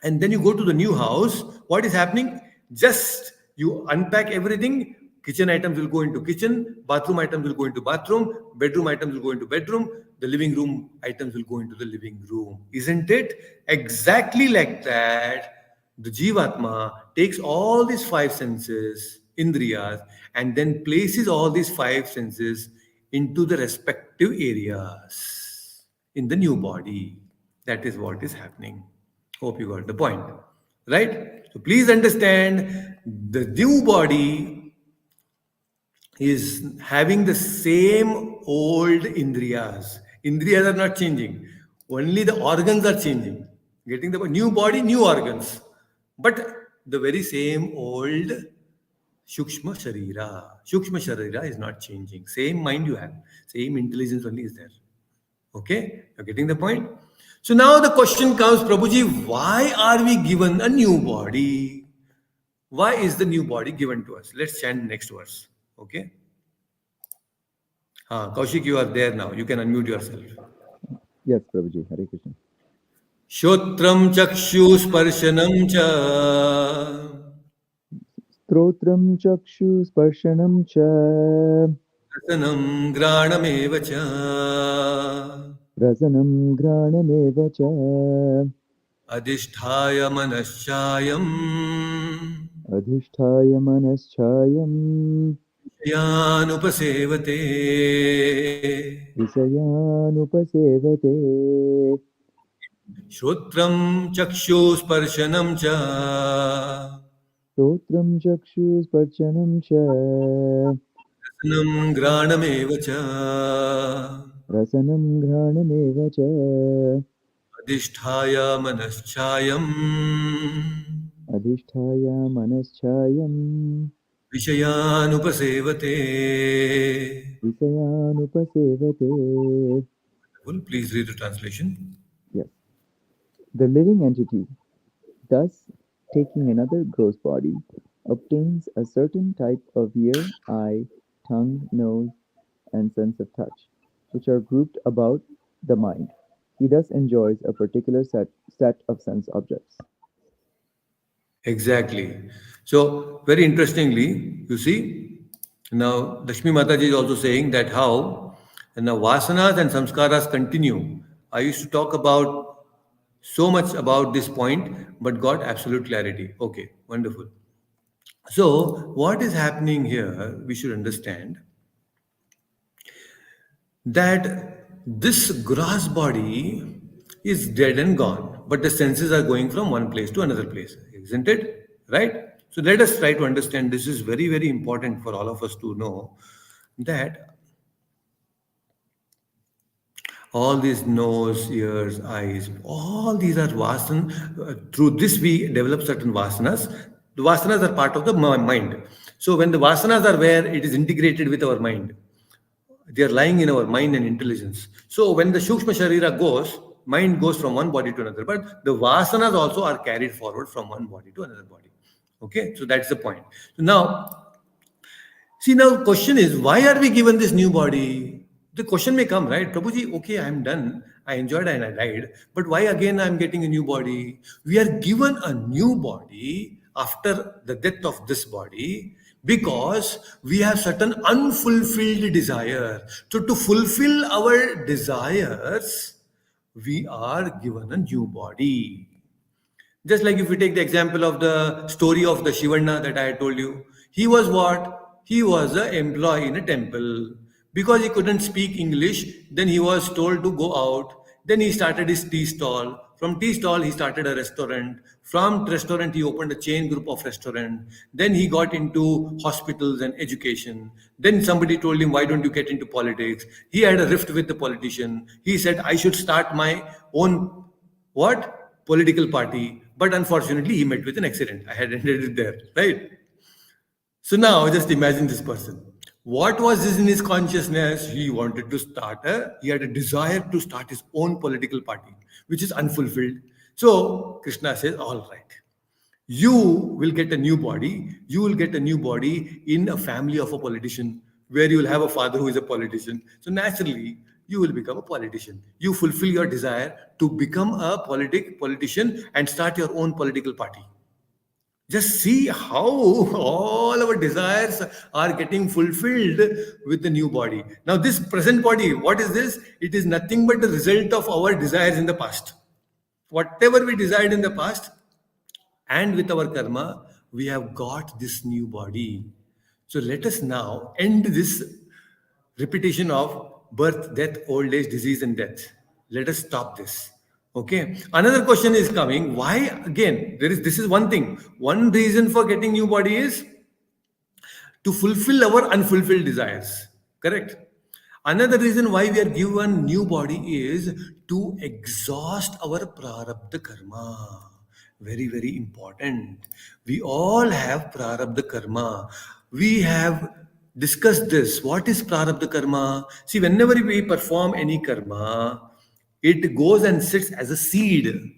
and then you go to the new house, what is happening? Just you unpack everything. Kitchen items will go into kitchen, bathroom items will go into bathroom, bedroom items will go into bedroom, the living room items will go into the living room. Isn't it? Exactly like that, the Jivatma takes all these five senses, Indriyas, and then places all these five senses into the respective areas in the new body. That is what is happening. Hope you got the point. Right? So please understand, the new body is having the same old Indriyas. Indriyas are not changing. Only the organs are changing. Getting the new body, new organs. But the very same old Shukshma Sharira. Shukshma Sharira is not changing. Same mind you have. Same intelligence only is there. Okay? You're getting the point? So now the question comes, Prabhuji, why are we given a new body? Why is the new body given to us? Let's chant next verse. Okay? Kaushik, you are there now. You can unmute yourself. Yes, Prabhuji. Hare Krishna. Shotram chakshu sparshanam cha Strotram chakshu sparshanam cha rasanam granameva cha rasanam granameva cha adhisthaya manaschayam adhishthaya manaschayam yanupasevate. visayanupasevate. Shotram chakshu sparshanam cha Strotram chakshu sparshanam cha rasanam granameva cha रसनं घ्राणमेव च अधिष्ठाय मनश्चायम् अधिष्ठाय मनश्चायं विषयानुपसेवते. विषयानुपसेवते. Well, please read the translation. Yes. The living entity, thus taking another gross body, obtains a certain type of ear, eye, tongue, nose, and sense of touch, which are grouped about the mind. He thus enjoys a particular set of sense objects. Exactly. So, very interestingly, you see, now Lakshmi Mataji is also saying that how now vasanas and samskaras continue. I used to talk about so much about this point, but got absolute clarity. Okay, wonderful. So, what is happening here, we should understand that this gross body is dead and gone, but the senses are going from one place to another place, isn't it? Right? So let us try to understand. This is very, very important for all of us to know that all these nose, ears, eyes, all these are vasan. Through this, we develop certain vasanas. The vasanas are part of the mind. So when the vasanas are where, it is integrated with our mind. They are lying in our mind and intelligence. So when the Shukshma Sharira goes, mind goes from one body to another. But the Vasanas also are carried forward from one body to another body. Okay, so that's the point. So now, see, now question is, why are we given this new body? The question may come, right? Prabhuji, okay, I'm done. I enjoyed and I died. But why again I'm getting a new body? We are given a new body after the death of this body because we have certain unfulfilled desire. So to fulfill our desires, we are given a new body. Just like if we take the example of the story of the Shivanna that I had told you, he was what? He was an employee in a temple. Because he couldn't speak English, then he was told to go out. Then he started his tea stall. From tea stall, he started a restaurant. From restaurant, he opened a chain group of restaurant. Then he got into hospitals and education. Then somebody told him, "Why don't you get into politics?" He had a rift with the politician. He said, "I should start my own what political party," but unfortunately he met with an accident. I had ended it there, right? So now just imagine this person. What was this in his consciousness? He wanted to he had a desire to start his own political party, which is unfulfilled. So Krishna says, all right, you will get a new body. You will get a new body in a family of a politician where you will have a father who is a politician. So naturally, you will become a politician. You fulfill your desire to become a politician and start your own political party. Just see how all our desires are getting fulfilled with the new body. Now, this present body, what is this? It is nothing but the result of our desires in the past. Whatever we desired in the past, and with our karma, we have got this new body. So let us now end this repetition of birth, death, old age, disease, and death. Let us stop this. Okay. Another question is coming. Why again? This is one thing. One reason for getting new body is to fulfill our unfulfilled desires. Correct. Another reason why we are given new body is to exhaust our prarabdha karma. Very, very important. We all have prarabdha karma. We have discussed this. What is prarabdha karma? See, whenever we perform any karma, it goes and sits as a seed,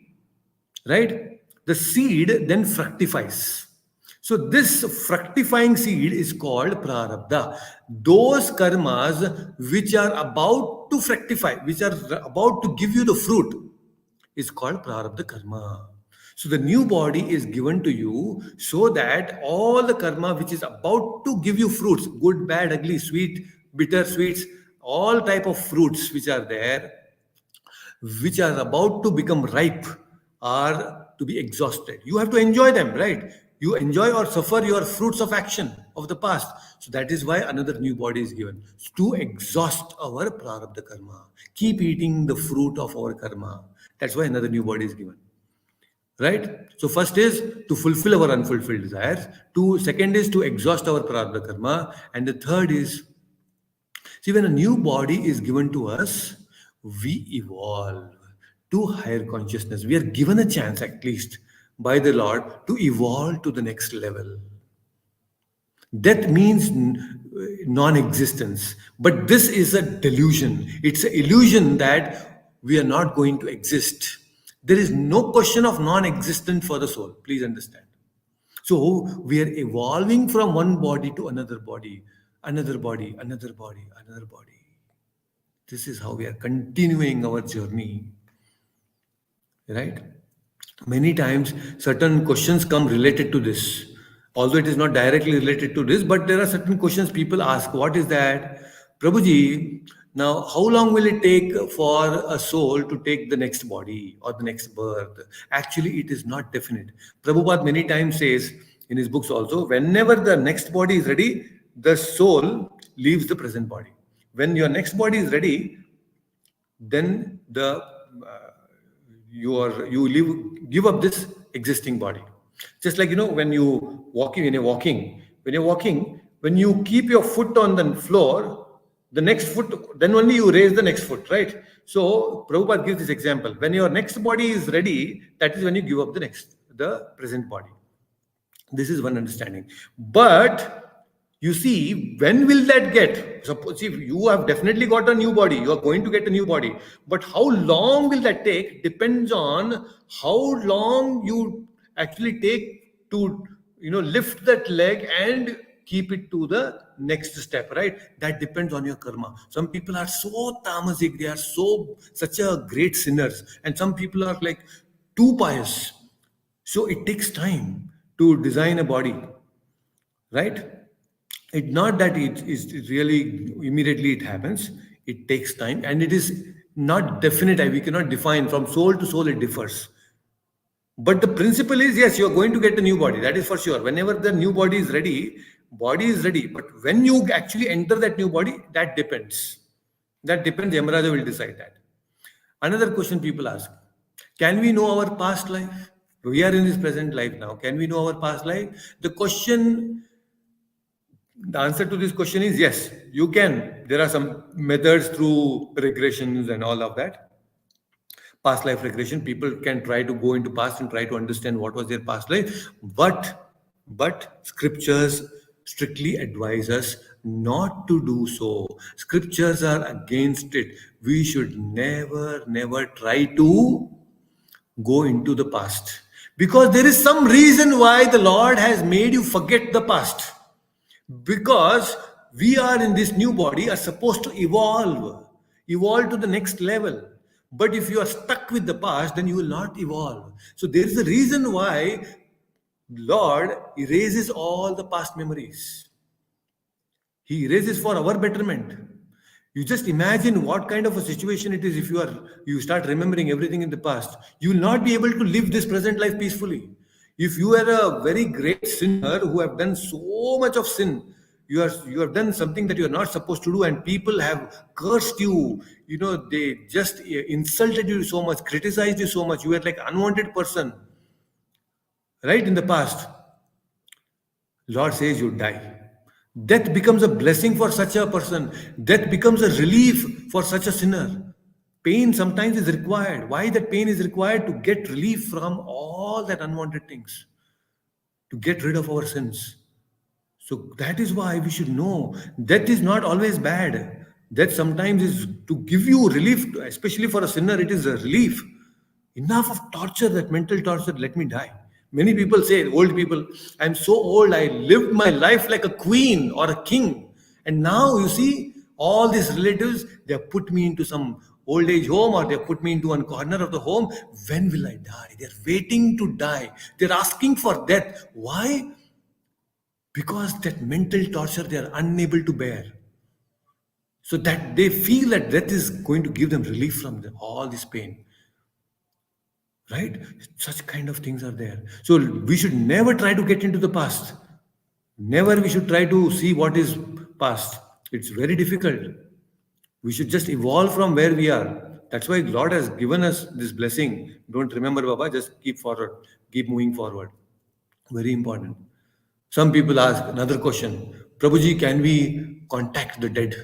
right? The seed then fructifies. So this fructifying seed is called prarabdha. Those karmas which are about to fructify, which are about to give you the fruit, is called prarabdha karma. So the new body is given to you so that all the karma which is about to give you fruits, good, bad, ugly, sweet, bitter, sweets, all type of fruits which are there, which are about to become ripe, are to be exhausted. You have to enjoy them, right? You enjoy or suffer your fruits of action of the past. So that is why another new body is given, to exhaust our prarabdha karma. Keep eating the fruit of our karma. That's why another new body is given. Right? So first is to fulfill our unfulfilled desires. Second is to exhaust our prarabdha karma. And the third is, See, when a new body is given to us, we evolve to higher consciousness. We are given a chance, at least by the Lord, to evolve to the next level. Death means non existence. But this is a delusion. It's an illusion that we are not going to exist. There is no question of non existence for the soul. Please understand. So we are evolving from one body to another body, another body, another body, another body. This is how we are continuing our journey, right? Many times certain questions come related to this, although it is not directly related to this, but there are certain questions people ask. What is that? Prabhuji, now how long will it take for a soul to take the next body or the next birth? Actually, it is not definite. Prabhupada many times says in his books also, whenever the next body is ready, the soul leaves the present body. When your next body is ready, then the you live give up this existing body. Just like, when you're walking, when you keep your foot on the floor, the next foot, then only you raise the next foot, right? So Prabhupada gives this example: when your next body is ready, that is when you give up the present body. This is one understanding. But you see, when will that get? Suppose if you have definitely got a new body, you are going to get a new body. But how long will that take depends on how long you actually take to lift that leg and keep it to the next step, right? That depends on your karma. Some people are so tamasic, they are such a great sinners, and some people are like too pious. So it takes time to design a body, right? It's not that it is really immediately it happens. It takes time, and it is not definite. We cannot define from soul to soul. It differs. But the principle is, yes, you are going to get a new body. That is for sure. Whenever the new body is ready. But when you actually enter that new body, that depends. That depends. Yamaraja will decide that. Another question people ask: can we know our past life? We are in this present life now. Can we know our past life? The answer to this question is yes, you can. There are some methods through regressions and all of that. Past life regression, people can try to go into past and try to understand what was their past life. But scriptures strictly advise us not to do so. Scriptures are against it. We should never try to go into the past, because there is some reason why the Lord has made you forget the past. Because we are in this new body are supposed to evolve to the next level. But if you are stuck with the past, then you will not evolve. So there is a reason why Lord erases all the past memories. He erases for our betterment. You just imagine what kind of a situation it is if you start remembering everything in the past. You will not be able to live this present life peacefully. If you are a very great sinner who have done so much of sin, you have done something that you are not supposed to do, and people have cursed you. They just insulted you so much, criticized you so much. You were like unwanted person, right? In the past, Lord says you die. Death becomes a blessing for such a person. Death becomes a relief for such a sinner. Pain sometimes is required. Why that pain is required? To get relief from all that unwanted things, to get rid of our sins. So that is why we should know death is not always bad. Death sometimes is to give you relief, especially for a sinner, it is a relief. Enough of torture, that mental torture, let me die. Many people say, old people, I'm so old, I lived my life like a queen or a king. And now you see, all these relatives, they have put me into some old age home, or they have put me into one corner of the home. When will I die? They're waiting to die. They're asking for death. Why? Because that mental torture they are unable to bear. So that they feel that death is going to give them relief from all this pain. Right? Such kind of things are there. So we should never try to get into the past. Never we should try to see what is past. It's very difficult. We should just evolve from where we are. That's why Lord has given us this blessing. Don't remember, Baba, just keep forward. Keep moving forward. Very important. Some people ask another question: Prabhuji, can we contact the dead?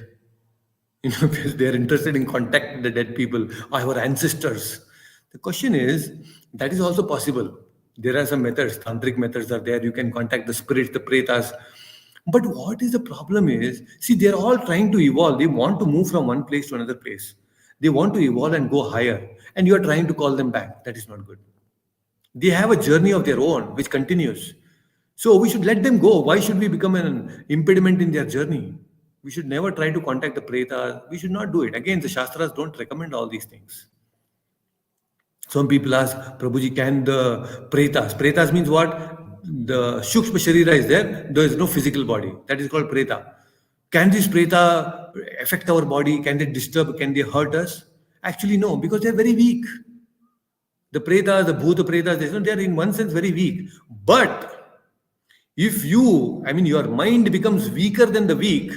Because they're interested in contacting the dead people, our ancestors. The question is, that is also possible. There are some methods, tantric methods are there. You can contact the spirits, the pretas. But what is the problem is, see, they're all trying to evolve. They want to move from one place to another place. They want to evolve and go higher. And you are trying to call them back. That is not good. They have a journey of their own which continues. So we should let them go. Why should we become an impediment in their journey? We should never try to contact the pretas. We should not do it. Again, the Shastras don't recommend all these things. Some people ask, Prabhuji, can the pretas means what? The Shukshma Sharira is there. There is no physical body. That is called preta. Can this preta affect our body? Can they disturb? Can they hurt us? Actually, no, because they are very weak. The pretas, the bhuta pretas, they are in one sense very weak. But if your mind becomes weaker than the weak,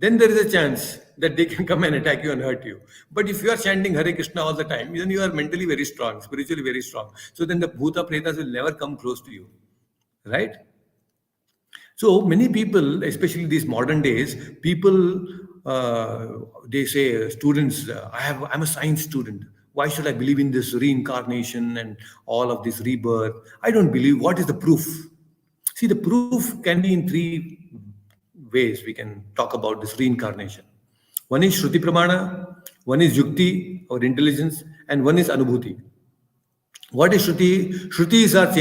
then there is a chance that they can come and attack you and hurt you. But if you are chanting Hare Krishna all the time, then you are mentally very strong, spiritually very strong. So then the bhuta pretas will never come close to you. Right? So many people, especially these modern days, people they say, students, I'm a science student. Why should I believe in this reincarnation and all of this rebirth? I don't believe. What is the proof? See, the proof can be in three ways we can talk about this reincarnation. One is Shruti Pramana, one is Yukti or intelligence, and one is Anubhuti. What is Shruti? Shrutis are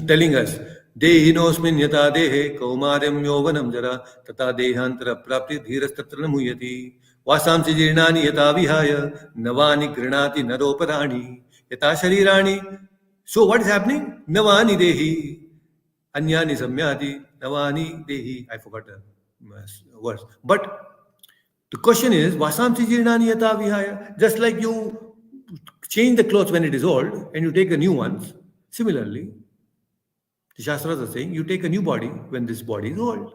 telling us, Dehinosmin yata dehe kaumaryam yovanam jara tata dehantara prapti dhirastatra namuyati vasamsi jirnani yata vihaya navani grinati naroparani yata sharirani. So what is happening? Navani dehi anyani samyati navani dehi. I forgot the words. But the question is, Vasamsi jirnani yata vihaya. Just like you change the clothes when it is old and you take the new ones, similarly, the Shastras are saying you take a new body when this body is old.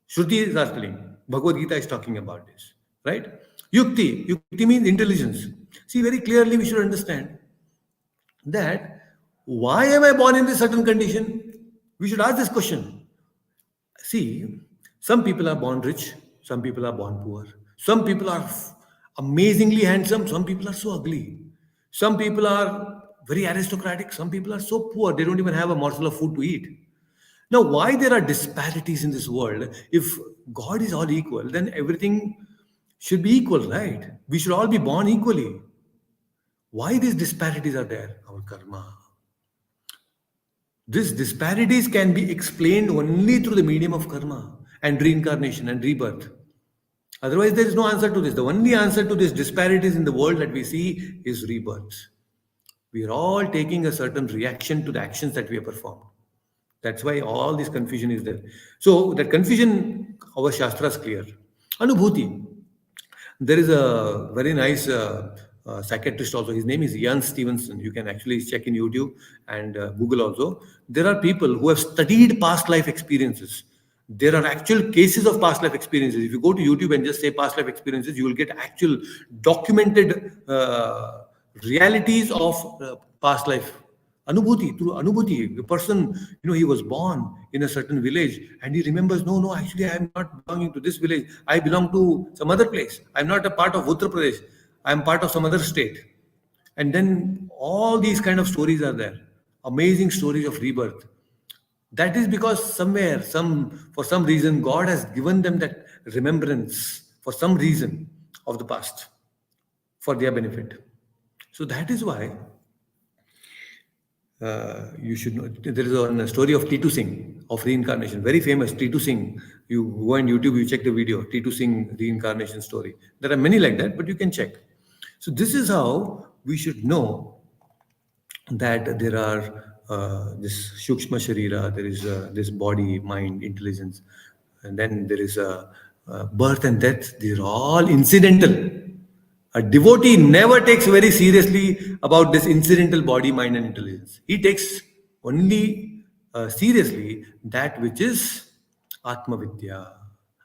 Shruti is telling, Bhagavad Gita is talking about this, right? Yukti means intelligence. See, very clearly we should understand that why am I born in this certain condition? We should ask this question. See, some people are born rich, some people are born poor. Some people are amazingly handsome, some people are so ugly. Some people are very aristocratic, some people are so poor, they don't even have a morsel of food to eat. Now, why there are disparities in this world? If God is all equal, then everything should be equal, right? We should all be born equally. Why these disparities are there? Our karma. These disparities can be explained only through the medium of karma and reincarnation and rebirth. Otherwise, there is no answer to this. The only answer to these disparities in the world that we see is rebirth. We are all taking a certain reaction to the actions that we have performed. That's why all this confusion is there. So that confusion, our Shastras clear. Anubhuti. There is a very nice psychiatrist also. His name is Ian Stevenson. You can actually check in YouTube and Google also. There are people who have studied past life experiences. There are actual cases of past life experiences. If you go to YouTube and just say past life experiences, you will get actual documented realities of past life. Anubhuti, through Anubhuti, the person, he was born in a certain village and he remembers, no, actually, I am not belonging to this village. I belong to some other place. I'm not a part of Uttar Pradesh. I'm part of some other state. And then all these kind of stories are there. Amazing stories of rebirth. That is because somewhere, for some reason, God has given them that remembrance for some reason of the past for their benefit. So that is why you should know. There is a story of Titu Singh of reincarnation, very famous. Titu Singh, you go on YouTube, you check the video, Titu Singh reincarnation story. There are many like that, but you can check. So this is how we should know that there are this Shukshma Sharira, there is this body, mind, intelligence, and then there is birth and death. These are all incidental. A devotee never takes very seriously about this incidental body, mind, and intelligence. He takes only seriously that which is Atma Vidya,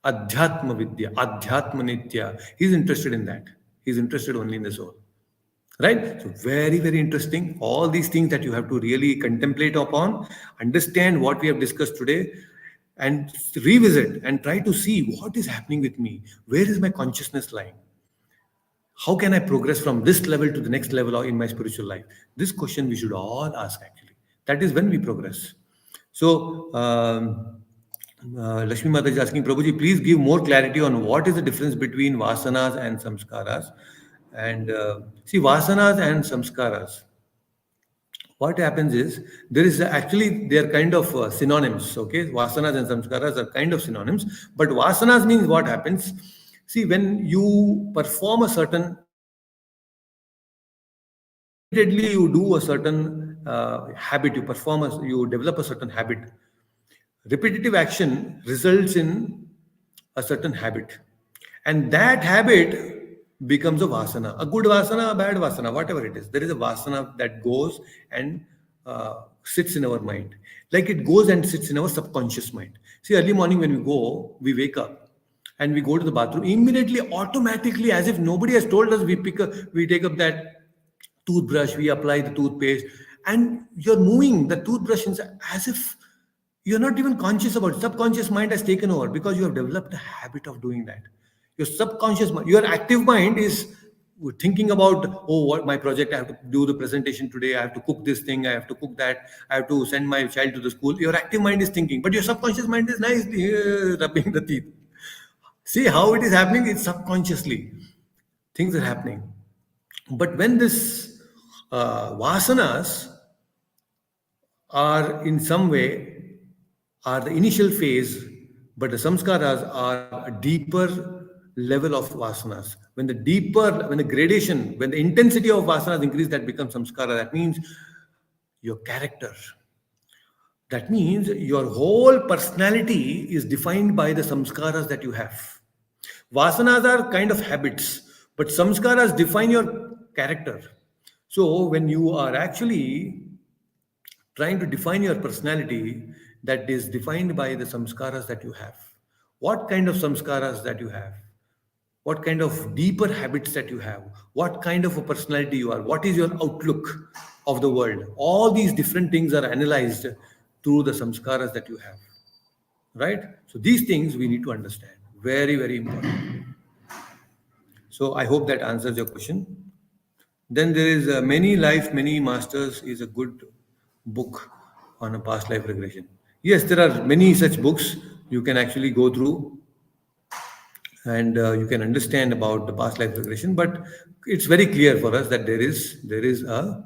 Adhyatma Vidya, Adhyatma Nitya. He's interested in that. He's interested only in the soul. Right? So very, very interesting. All these things that you have to really contemplate upon, understand what we have discussed today, and revisit and try to see what is happening with me. Where is my consciousness lying? How can I progress from this level to the next level in my spiritual life? This question we should all ask actually. That is when we progress. So, Lakshmi Mata is asking, Prabhuji, please give more clarity on what is the difference between vasanas and samskaras. And see, vasanas and samskaras, what happens is there is actually they are kind of synonyms. Okay, vasanas and samskaras are kind of synonyms, but vasanas means what happens. See, when you perform a certain repeatedly, you do a certain habit, you develop a certain habit. Repetitive action results in a certain habit, and that habit becomes a vasana, a good vasana, a bad vasana, whatever it is. There is a vasana that goes and sits in our mind, like it goes and sits in our subconscious mind. See, early morning when we wake up and we go to the bathroom immediately, automatically, as if nobody has told us, we take up that toothbrush, we apply the toothpaste, and you're moving the toothbrush as if you're not even conscious about it. Subconscious mind has taken over because you have developed a habit of doing that. Your subconscious mind, your active mind is thinking about, oh, what my project, I have to do the presentation today, I have to cook this thing, I have to cook that, I have to send my child to the school. Your active mind is thinking, but your subconscious mind is nicely rubbing the teeth. See how it is happening? It's subconsciously. Things are happening. But when this vasanas are in some way are the initial phase, but the samskaras are a deeper level of vasanas. When the gradation, when the intensity of vasanas increase, that becomes samskara. That means your character. That means your whole personality is defined by the samskaras that you have. Vasanas are kind of habits, but samskaras define your character. So when you are actually trying to define your personality, that is defined by the samskaras that you have. What kind of samskaras that you have? What kind of deeper habits that you have? What kind of a personality you are? What is your outlook of the world? All these different things are analyzed through the samskaras that you have. Right? So these things we need to understand. Very, very important. So I hope that answers your question. Then there is Many Life, Many Masters is a good book on a past life regression. Yes, there are many such books you can actually go through and you can understand about the past life regression. But it's very clear for us that there is a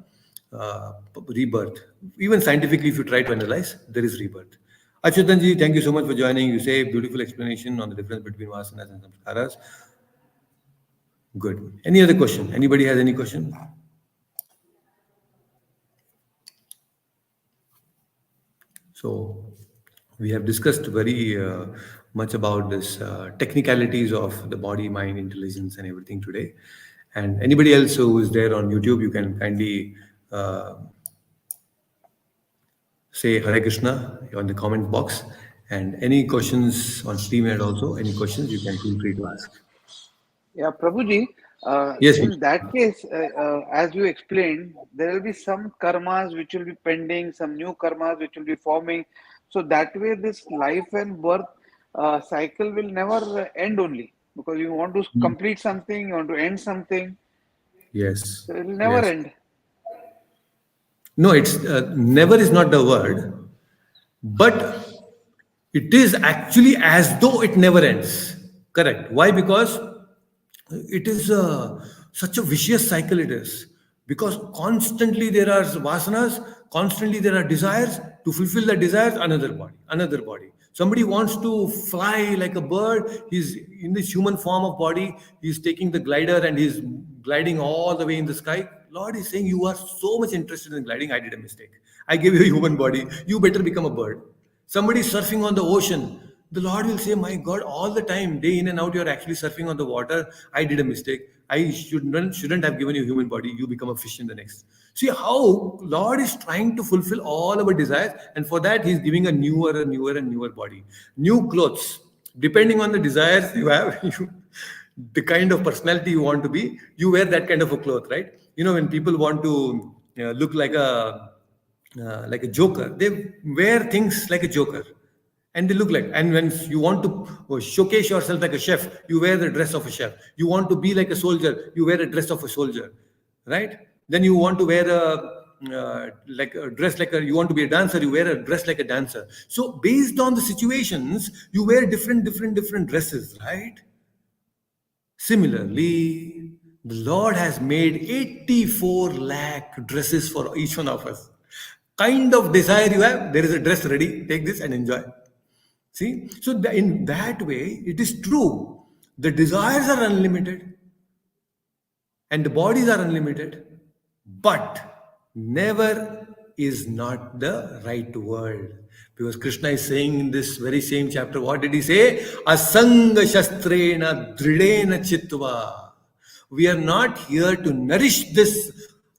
rebirth. Even scientifically, if you try to analyze, there is rebirth. Achyutanji, thank you so much for joining. You say beautiful explanation on the difference between vasanas and samskaras. Good. Any other question? Anybody has any question? So we have discussed very much about this technicalities of the body, mind, intelligence, and everything today. And anybody else who is there on YouTube, you can kindly uh, say Hare Krishna on the comment box. And any questions on StreamYard also, any questions you can feel free to ask. Yeah, Prabhuji, Yes, in Vishnu. that case, as you explained, there will be some karmas which will be pending, some new karmas which will be forming. So that way, this life and birth cycle will never end only because you want to complete something, you want to end something, Yes, so it will never yes. end. No, it's never is not the word, but it is actually as though it never ends. Correct. Why? Because it is such a vicious cycle. It is because constantly there are vasanas, constantly there are desires. To fulfill the desires, another body. Somebody wants to fly like a bird. He's in this human form of body. He's taking the glider and he's gliding all the way in the sky. Lord is saying, you are so much interested in gliding. I did a mistake. I gave you a human body. You better become a bird. Somebody surfing on the ocean. The Lord will say, my God, all the time, day in and out, you're actually surfing on the water. I did a mistake. I shouldn't have given you a human body. You become a fish in the next. See how Lord is trying to fulfill all our desires, and for that He's giving and newer body, new clothes. Depending on the desires you have, the kind of personality you want to be, you wear that kind of a cloth, right? When people want to look like a joker, they wear things like a joker. And they look like, and when you want to showcase yourself like a chef, you wear the dress of a chef. You want to be like a soldier, you wear a dress of a soldier, right? Then you want to wear a like a dress like a, you want to be a dancer, you wear a dress like a dancer. So based on the situations, you wear different dresses, right? Similarly, the Lord has made 84 lakh dresses for each one of us. Kind of desire you have, there is a dress ready, take this and enjoy. See, so in that way, it is true. The desires are unlimited and the bodies are unlimited, but never is not the right word. Because Krishna is saying in this very same chapter, what did he say? Asanga shastrena dridena chitva. We are not here to nourish this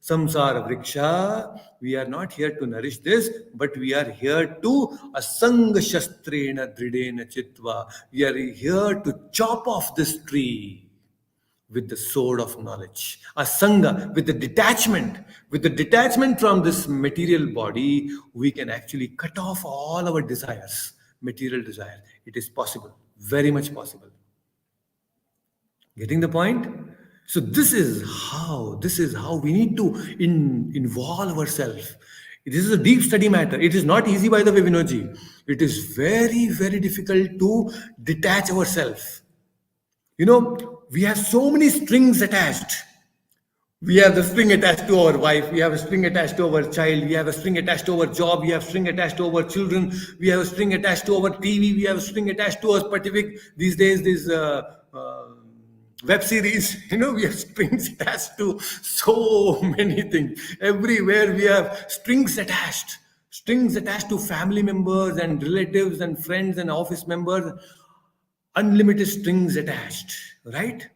samsara vriksha. We are not here to nourish this, but we are here to asanga shastrena dridena chitva. We are here to chop off this tree with the sword of knowledge. Asanga, with the detachment from this material body, we can actually cut off all our desires, material desire. It is possible, very much possible. Getting the point? So this is how we need to involve ourselves. This is a deep study matter. It is not easy, by the way, Vinodji. It is very, very difficult to detach ourselves. You know, we have so many strings attached. We have the string attached to our wife, we have a string attached to our child, we have a string attached to our job, we have a string attached to our children, we have a string attached to our TV, we have a string attached to our specific, these days, this web series, we have strings attached to so many things. Everywhere we have strings attached to family members and relatives and friends and office members, unlimited strings attached, right?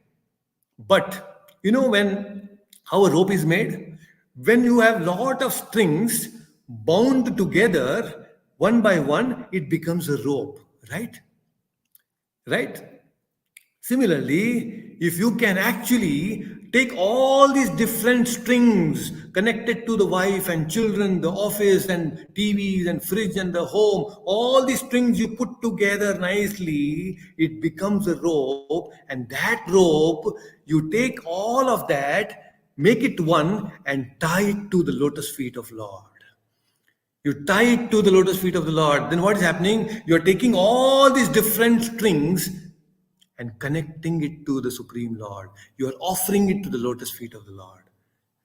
But when how a rope is made, when you have lot of strings bound together one by one, it becomes a rope, right? Right? Similarly, if you can actually take all these different strings connected to the wife and children, the office and TVs and fridge and the home, all these strings you put together nicely, it becomes a rope. And that rope, you take all of that, make it one and tie it to the lotus feet of Lord. You tie it to the lotus feet of the Lord. Then what is happening? You're taking all these different strings and connecting it to the Supreme Lord. You are offering it to the lotus feet of the Lord.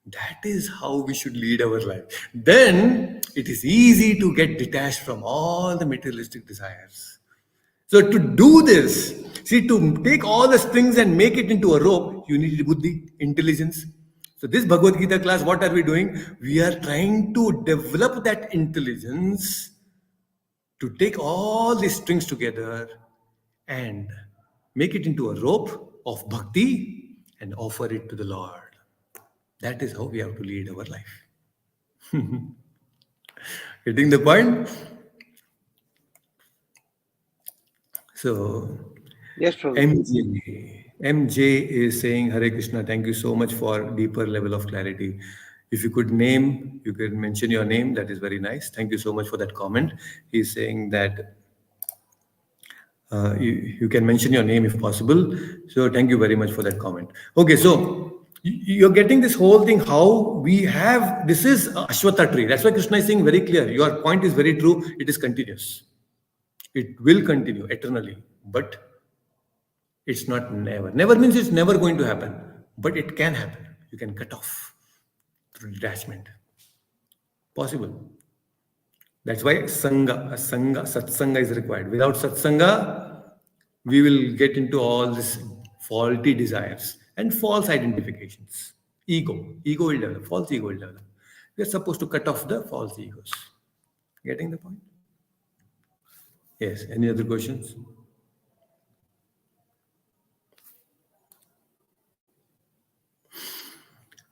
That is how we should lead our life. Then it is easy to get detached from all the materialistic desires. So to do this, see, to take all the strings and make it into a rope, you need buddhi, intelligence. So this Bhagavad Gita class, what are we doing? We are trying to develop that intelligence to take all these strings together and make it into a rope of bhakti and offer it to the Lord. That is how we have to lead our life. Getting the point? So, Yes, Prabhu. MJ is saying, Hare Krishna, thank you so much for deeper level of clarity. If you could mention your name, that is very nice. Thank you so much for that comment. He's saying that you can mention your name if possible. So thank you very much for that comment. Okay, so you're getting this whole thing, how we have, this is a Ashwatha tree. That's why Krishna is saying very clear. Your point is very true. It is continuous. It will continue eternally, but it's not never. Never means it's never going to happen, but it can happen. You can cut off through detachment. Possible. That's why satsanga is required. Without satsanga, we will get into all these faulty desires and false identifications. Ego will develop, false ego will develop. We are supposed to cut off the false egos. Getting the point? Yes. Any other questions?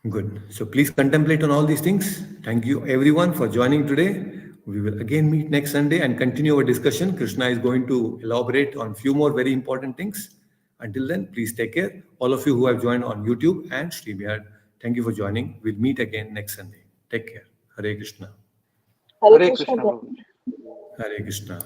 Good. So please contemplate on all these things. Thank you everyone for joining today. We will again meet next Sunday and continue our discussion. Krishna is going to elaborate on few more very important things. Until then, please take care. All of you who have joined on YouTube and StreamYard, thank you for joining. We'll meet again next Sunday. Take care. Hare Krishna. Hare Hare Krishna. Krishna, Prabhu. Hare Krishna.